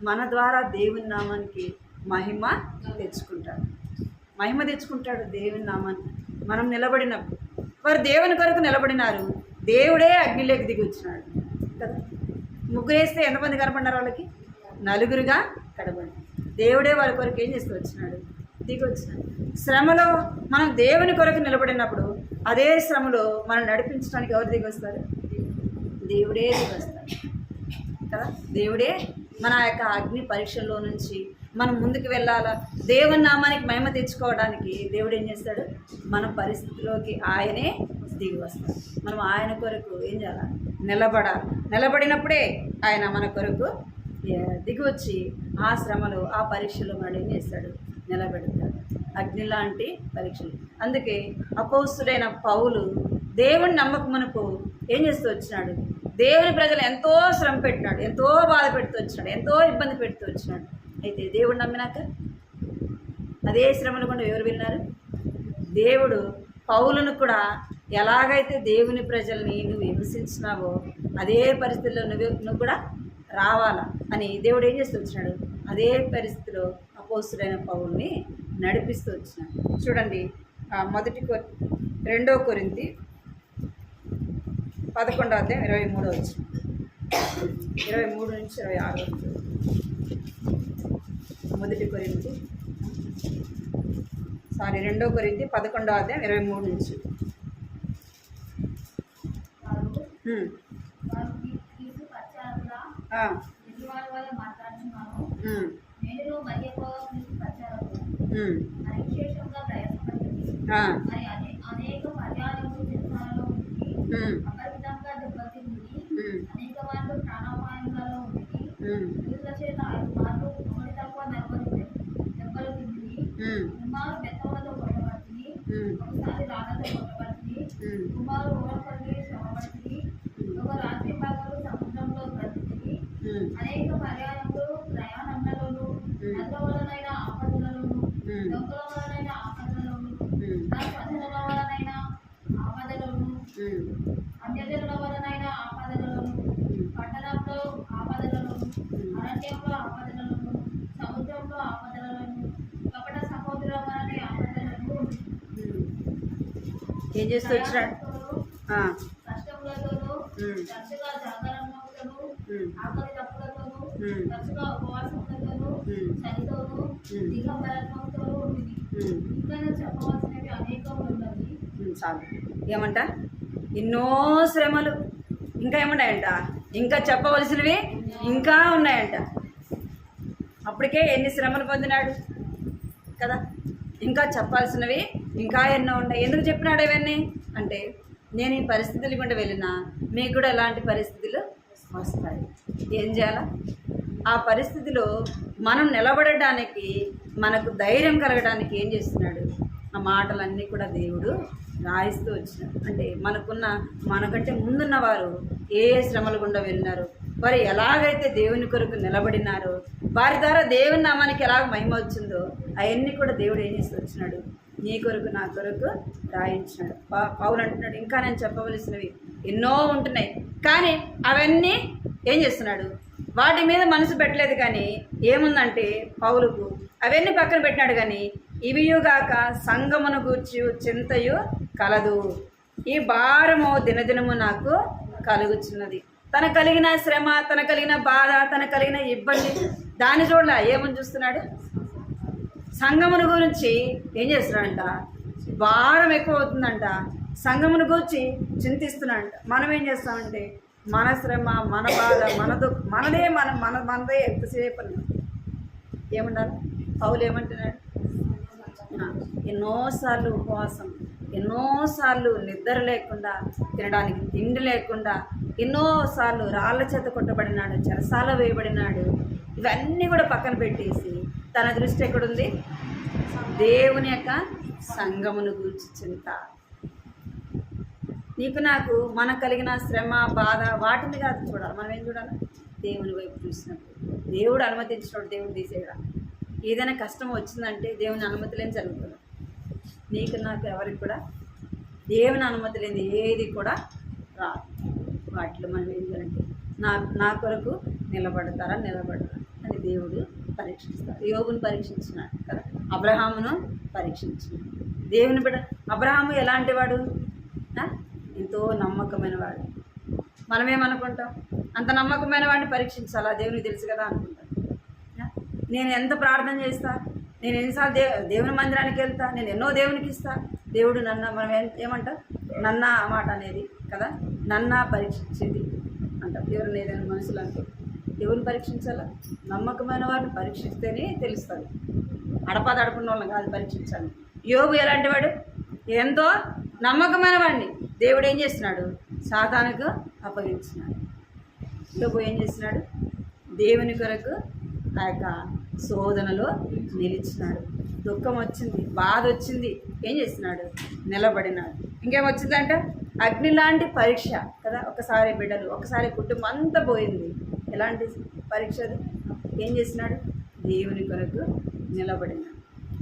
మన ద్వారా దేవుని నామానికి మహిమ తెచ్చుకుంటాడు. దేవుని నామానికి మనం నిలబడినప్పుడు వారు దేవుని కొరకు నిలబడినారు. దేవుడే అగ్నిలోకి దిగి వచ్చినాడు కదా. ముగ్గురు వేస్తే ఎంతమంది కనపడినారు? వాళ్ళకి 4గా కనబడి దేవుడే వాళ్ళ కొరకు ఏం చేస్తూ వచ్చినాడు? దిగి వచ్చినాడు. శ్రమలో మనం దేవుని కొరకు నిలబడినప్పుడు అదే శ్రమలో మనం నడిపించడానికి ఎవరు దిగి వస్తారు? దేవుడే దిగి వస్తారు కదా. దేవుడే మన యొక్క అగ్ని పరీక్షల్లో నుంచి మనం ముందుకు వెళ్ళాలా, దేవుని నామానికి మహిమ తెచ్చుకోవడానికి దేవుడు ఏం చేస్తాడు? మన పరిస్థితిలోకి ఆయనే దిగి వస్తాడు. మనం ఆయన కొరకు ఏం చేయాలి? నిలబడాలి. నిలబడినప్పుడే ఆయన మన కొరకు దిగి వచ్చి ఆ శ్రమలు, ఆ పరీక్షలు మనం ఏం చేస్తాడు? నిలబెడతాడు. అగ్ని లాంటి పరీక్షలు. అందుకే అపోస్తుడైన పౌలు దేవుని నమ్మకమునకు ఏం చేస్తూ వచ్చినాడు? దేవుని ప్రజలు ఎంతో శ్రమ పెట్టినాడు, ఎంతో బాధ పెడుతూ వచ్చినాడు, ఎంతో ఇబ్బంది పెడుతూ వచ్చినాడు. అయితే దేవుడు నమ్మినాక అదే శ్రమలు కూడా ఎవరు విన్నారు? దేవుడు పౌలును కూడా ఎలాగైతే దేవుని ప్రజల్ని నువ్వు హింసించినావో అదే పరిస్థితుల్లో నువ్వు కూడా రావాలా అని దేవుడు ఏం చేస్తూ వచ్చినాడు? అదే పరిస్థితిలో అపోస్తుడైన పౌలుని నడిపిస్తూ వచ్చినాడు. చూడండి, 2 కొరింథీ 11:23 23 నుంచి 26 2 కొరింథీ 11:23 నుంచి. క్రీస్తు ప్రచారకుడా, ఎదుటివారి వల్ల మాట్లాడుతున్నాను. నేను మరి ఎక్కువ క్రీస్తు ప్రచారకుడు విశేషంగా ప్రయాసపడింది. మరి అనేక పర్యాయములు చిత్రాలలో ఉంది, అపరిమితంగా దెబ్బతింది, అనేక మార్లు ప్రాణాపాయంలో ఉంది, యూదుల చేత 5 మార్లు ఒకటి తక్కువ 40 దెబ్బలు తింది, కుమారు బెత్తములతో కొట్టబడింది, ఒకసారి రాళ్ళతో కొట్టబడింది, కుమారు ఓడపడి శ్రమపడింది, ఒక రాత్రి భాగాలు సముద్రంలో బ్రతికింది, అనేక పర్యాయములు ప్రయాణంలోను, నదుల వలనైన ఆపదలలోను, దొంగల వలనైన ఆపదలలోను, నా స్వజనుల వలనైన ఆపదలను, అన్యజనుల వలనైన ఆపదలను, పట్టణంలో ఆపదలను, అరణ్యంలో ఆపదలను, సముద్రంలో ఆపదలను, కపట సహోదరుల వలన ఆపదలను, ఏం చేస్తూ వచ్చినాడు? కష్టములతోనూ, తరచుగా జాగరణములతోనూ, ఆకలి తప్పులతోనూ, తరచుగా ఉపవాసములతోనూ, చలితోనూ, దిగంబరత్వంతోనూ ఉంది. ఇంకా చెప్పవలసినవి అనేకములు ఉన్నవి. చాలు. ఏమంట? ఎన్నో శ్రమలు ఇంకా ఏమున్నాయంట? ఇంకా చెప్పవలసినవి ఇంకా ఉన్నాయంట. అప్పటికే ఎన్ని శ్రమలు పొందినాడు కదా, ఇంకా చెప్పాల్సినవి ఇంకా ఎన్నో ఉన్నాయి. ఎందుకు చెప్పినాడు ఇవన్నీ అంటే, నేను ఈ పరిస్థితులు గుండా వెళ్ళినా మీకు కూడా ఎలాంటి పరిస్థితులు వస్తాయి, ఏం చేయాలా? ఆ పరిస్థితిలో మనం నిలబడడానికి, మనకు ధైర్యం కలగడానికి ఏం చేస్తున్నాడు? ఆ మాటలన్నీ కూడా దేవుడు రాయిస్తూ వచ్చినాడు. అంటే మనకంటే ముందున్న వారు ఏ శ్రమలు గుండా వెళ్ళినారు, వారు ఎలాగైతే దేవుని కొరకు నిలబడినారో, వారి ద్వారా దేవుని నామానికి ఎలాగ మహిమ వచ్చిందో అవన్నీ కూడా దేవుడు ఏం చేస్తూ వచ్చినాడు? నీ కొరకు నా కొరకు రాయించినాడు. పౌలు అంటున్నాడు, ఇంకా నేను చెప్పవలసినవి ఎన్నో ఉంటున్నాయి, కానీ అవన్నీ ఏం చేస్తున్నాడు? వాటి మీద మనసు పెట్టలేదు. కానీ ఏముందంటే పౌలుకు అవన్నీ పక్కన పెట్టినాడు. కానీ ఇవియుగాక సంగమును గూర్చి చింతయు కలదు, ఈ భారము దినదినము నాకు కలుగుచున్నది. తన కలిగిన శ్రమ, తన కలిగిన బాధ, తన కలిగిన ఇబ్బంది దాన్ని చూడాల ఏమని చూస్తున్నాడు? సంగమును గురించి ఏం చేస్తున్నాడంట? భారం ఎక్కువ అవుతుందంట. సంగమును గురించి చింతిస్తున్నాడంట. మనం ఏం చేస్తామంటే మన శ్రమ, మన బాధ, మనదే ఎంతసేపు ఏమన్నారు? పౌలు ఏమంటున్నాడు? ఎన్నోసార్లు ఉపవాసం, ఎన్నోసార్లు నిద్ర లేకుండా, తినడానికి తిండి లేకుండా, ఎన్నోసార్లు రాళ్ళ చేత కొట్టబడినాడు, చెరసాల వేయబడినాడు. ఇవన్నీ కూడా పక్కన పెట్టేసి తన దృష్టి ఎక్కడుంది? దేవుని యొక్క సంఘమును గూర్చి చింత. నీకు నాకు మనకు కలిగిన శ్రమ, బాధ వాటిని కాదు చూడాలి. మనం ఏం చూడాలి? దేవుని వైపు చూసినప్పుడు, దేవుడు అనుమతించినప్పుడు దేవుడు తీసేయడా. ఏదైనా కష్టం వచ్చిందంటే దేవుని అనుమతి లేని జరుగుతుంది. నీకు నాకు ఎవరికి కూడా దేవుని అనుమతి లేని ఏది కూడా రాదు. వాటిలో మనం ఏం చేయాలంటే నా కొరకు నిలబడతారా అని దేవుడు పరీక్షిస్తాడు. యోబుని పరీక్షించినాడు కదా, అబ్రహామును పరీక్షించినాడు. దేవుని బిడ్డ అబ్రహాము ఎలాంటి వాడు? ఎంతో నమ్మకమైన వాడు. మనమేమనుకుంటాం? అంత నమ్మకమైన వాడిని పరీక్షించాలా, దేవునికి తెలుసు కదా అనుకుంటాం. నేను ఎంత ప్రార్థన చేస్తా, నేను ఎన్నిసార్లు దేవుని మందిరానికి వెళ్తా, నేను ఎన్నో దేవునికి ఇస్తా, దేవుడు మనం ఏమంటాం? నన్న మాట అనేది కదా, నన్న పరీక్షించేది అంటాం. దేవుని ఏదైనా మనుషులు అంటే దేవుని పరీక్షించాలా? నమ్మకమైన వాడిని పరీక్షిస్తేనే తెలుస్తుంది. అడపదడుపున్న వాళ్ళని కాదు పరీక్షించాలి. యోబు ఎలాంటి వాడు? ఎంతో నమ్మకమైన వాడిని దేవుడు ఏం చేస్తున్నాడు? సాతానుకు అప్పగించినాడు. యోబు ఏం చేస్తున్నాడు? దేవుని కొరకు ఆ యొక్క శోధనలో నిలిచినాడు. దుఃఖం వచ్చింది, బాధ వచ్చింది, ఏం చేస్తున్నాడు? నిలబడినాడు. ఇంకేమొచ్చిందంట? అగ్ని లాంటి పరీక్ష కదా. ఒకసారి బిడ్డలు, ఒకసారి కుటుంబం అంతా పోయింది. ఎలాంటి పరీక్ష అది? ఏం చేసినాడు? దేవుని కొరకు నిలబడినాడు.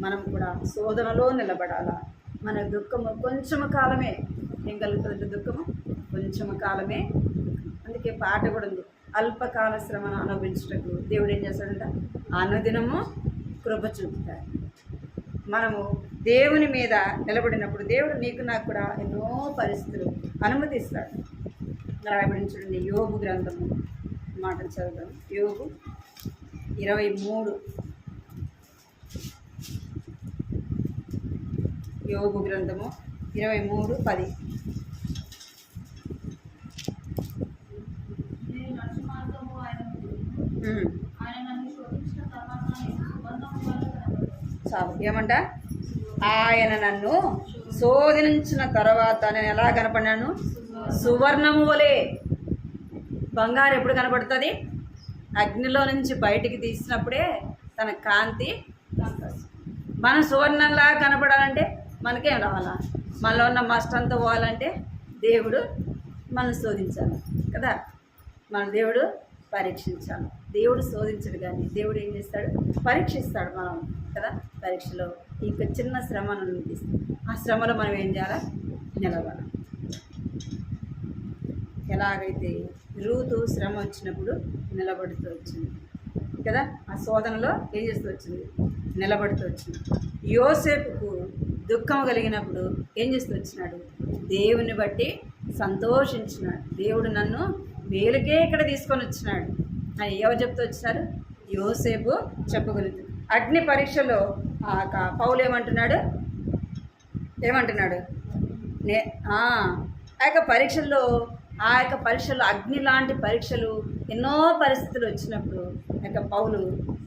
మనం కూడా శోధనలో నిలబడాలా. మన దుఃఖము కొంచెము కాలమే. ఏం కలుగుతుందంటే దుఃఖము కొంచెము కాలమే. అందుకే పాట కూడా ఉంది, అల్పకాల శ్రమను అనుభవించుటకు దేవుడు ఏం చేస్తాడంట? అనుదినము కృప చూపుతాడు. మనము దేవుని మీద నిలబడినప్పుడు దేవుడు నీకు నాకు కూడా ఎన్నో పరిస్థితులు అనుమతిస్తాడు. రాయబడిన చూడండి, యోబు గ్రంథము మాటలు చదువుతాం. యోబు 23, యోబు గ్రంథము 23:10. చాలు. ఏమంట? ఆయన నన్ను శోధించిన తర్వాత నేను ఎలా కనపడినాను? సువర్ణము వలె. బంగారు ఎప్పుడు కనపడుతుంది? అగ్నిలో నుంచి బయటికి తీసినప్పుడే తన కాంతి. మనం సువర్ణంలా కనపడాలంటే మనకేం రావాలా? మనలో ఉన్న మస్టంతా పోవాలంటే దేవుడు మనం శోధించాలి కదా. మన దేవుడు పరీక్షించాలి. దేవుడు శోధించడు కానీ దేవుడు ఏం చేస్తాడు? పరీక్షిస్తాడు మనం కదా. పరీక్షలో ఇంక చిన్న శ్రమను అనిపిస్తుంది. ఆ శ్రమలో మనం ఏం చేయాలి? నిలబడాలి. ఎలాగైతే రూతు శ్రమ వచ్చినప్పుడు నిలబడుతూ వచ్చింది కదా, ఆ శోధనలో ఏం చేస్తూ వచ్చింది? నిలబడుతూ వచ్చింది. యోసేపుకు దుఃఖం కలిగినప్పుడు ఏం చేస్తూ వచ్చినాడు? దేవుని బట్టి సంతోషించినాడు. దేవుడు నన్ను మేలుకే ఇక్కడ తీసుకొని వచ్చినాడు అని ఎవరు చెప్తూ వచ్చినారు? యోసేపు చెప్పగలుగుతుంది. అగ్ని పరీక్షలో పౌలు ఏమంటున్నాడు? ఆ యొక్క పరీక్షల్లో అగ్ని లాంటి పరీక్షలు ఎన్నో పరిస్థితులు వచ్చినప్పుడు పౌలు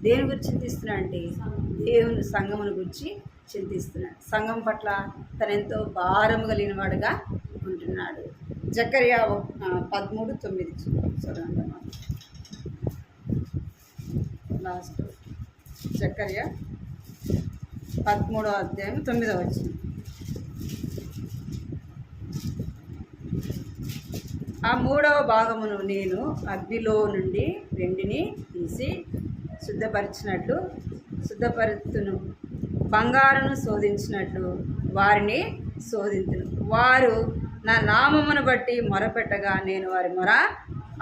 దేని గురించి చింతిస్తున్నాడు అంటే దేవుని సంఘమును గురించి చింతిస్తున్నాడు. సంఘం పట్ల తను ఎంతో భారం కలిగిన వాడుగా ఉంటున్నాడు. జకర్యా 13:9 చదవండి. లాస్ట్ జకర్యా 13:9. ఆ 3వ భాగమును నేను అగ్నిలో నుండి వెండిని తీసి శుద్ధపరుతును, బంగారును శోధించినట్లు వారిని శోధించును. వారు నా నామమును బట్టి మొరపెట్టగా నేను వారి మొర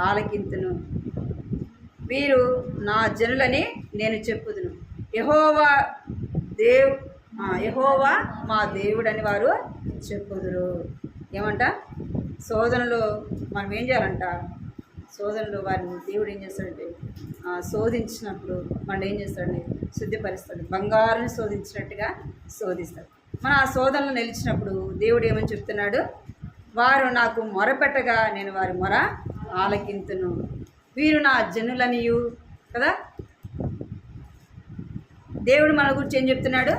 ఆలకింతును. వీరు నా జనులని నేను చెప్పుదును. యెహోవా మా దేవుడని వారు చెప్పుదురు. ఏమంట? శోధనలో మనం ఏం చేయాలంట? శోధనలో వారిని దేవుడు ఏం చేస్తాడంటే శోధించినప్పుడు మనం ఏం చేస్తాడంటే శుద్ధిపరుస్తాడు. బంగారుని శోధించినట్టుగా శోధిస్తాడు. మనం ఆ శోధనలో నిలిచినప్పుడు దేవుడు ఏమని చెప్తున్నాడు? వారు నాకు మొరపెట్టగా నేను వారి మొర ఆలకింతును. వీరు నా జనులనియు కదా. దేవుడు మన గురించి ఏం చెప్తున్నాడు?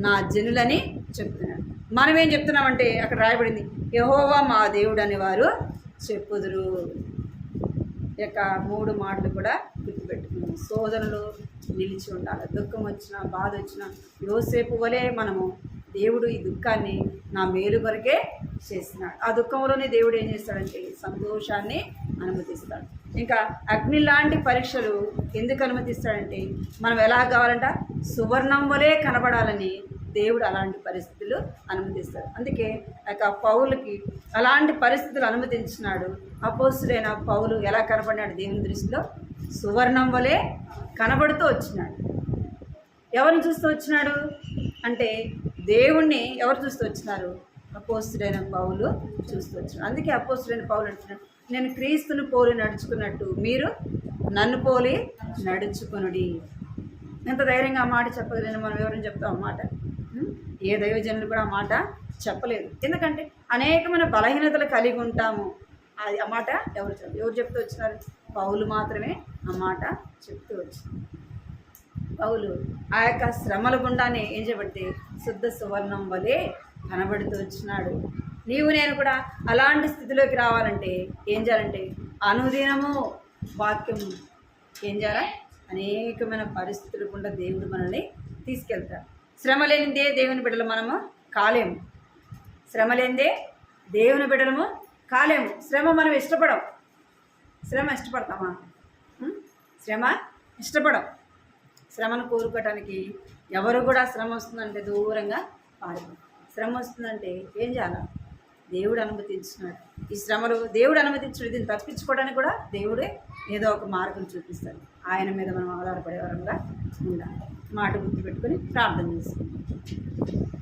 నా జనులని చెప్తున్నాడు. మనం ఏం చెప్తున్నామంటే అక్కడ రాయబడింది, యెహోవా మా దేవుడు అని వారు చెప్పుదురు. యొక్క 3 మాటలు కూడా గుర్తుపెట్టుకున్నాం. శోధనలో నిలిచి ఉండాలి. దుఃఖం వచ్చినా బాధ వచ్చినా యోసేపు వలె మనము దేవుడు ఈ దుఃఖాన్ని నా మేలు కొరకే చేస్తున్నాడు. ఆ దుఃఖంలోనే దేవుడు ఏం చేస్తాడంటే సంతోషాన్ని అనుమతిస్తాడు. ఇంకా అగ్ని లాంటి పరీక్షలు ఎందుకు అనుమతిస్తాడంటే మనం ఎలా కావాలంట? సువర్ణం వలె కనబడాలని దేవుడు అలాంటి పరిస్థితులు అనుమతిస్తాడు. అందుకే పౌలుకి అలాంటి పరిస్థితులు అనుమతించినాడు. అపోస్తుడైన పౌలు ఎలా కనపడినాడు దేవుని దృష్టిలో? సువర్ణం వలె కనబడుతూ వచ్చినాడు. ఎవరిని చూస్తూ వచ్చినాడు అంటే దేవుణ్ణి ఎవరు చూస్తూ వచ్చినారు? అపోస్తుడైన పౌలు చూస్తూ వచ్చినాడు. అందుకే అపోస్తుడైన పౌలు అంటున్నాడు, నేను క్రీస్తుని పోలి నడుచుకున్నట్టు మీరు నన్ను పోలి నడుచుకొనుడి. ఎంత ధైర్యంగా ఆ మాట చెప్పగలిగిన మనం ఎవరైనా చెప్తాం ఆ మాట? ఏ దైవజనులు కూడా ఆ మాట చెప్పలేదు. ఎందుకంటే అనేకమైన బలహీనతలు కలిగి ఉంటాము. అది ఆ మాట ఎవరు చెప్తూ వచ్చినారు? పౌలు మాత్రమే ఆ మాట చెప్తూ వచ్చినారు. పౌలు ఆ యొక్క శ్రమల గుండానే ఏం చేయబడితే శుద్ధ సువర్ణం వలె కనబడుతూ వచ్చినాడు. నీవు నేను కూడా అలాంటి స్థితిలోకి రావాలంటే ఏం చేయాలంటే అనుదినము వాక్యము ఏం చేయాలా? అనేకమైన పరిస్థితులు గుండా దేవుడు మనల్ని తీసుకెళ్తాడు. శ్రమ లేనిదే దేవుని బిడ్డలు మనము కాలేము. శ్రమ లేనిదే దేవుని బిడ్డలము కాలేము. శ్రమ మనం ఇష్టపడం. శ్రమ ఇష్టపడతామా? శ్రమ ఇష్టపడం. శ్రమను కోరుకోవటానికి ఎవరు కూడా శ్రమ వస్తుందంటే దూరంగా పారిపోతారు. శ్రమ వస్తుందంటే ఏం చేయాలి? దేవుడు అనుమతించినాడు. ఈ శ్రమలు దేవుడు అనుమతించిన దీన్ని తప్పించుకోవడానికి కూడా దేవుడే ఏదో ఒక మార్గం చూపిస్తాడు. ఆయన మీద మనం ఆధారపడే వరంగా ఉండాలి. మాట గుర్తుపెట్టుకొని ప్రార్థన చేసుకుంటాం.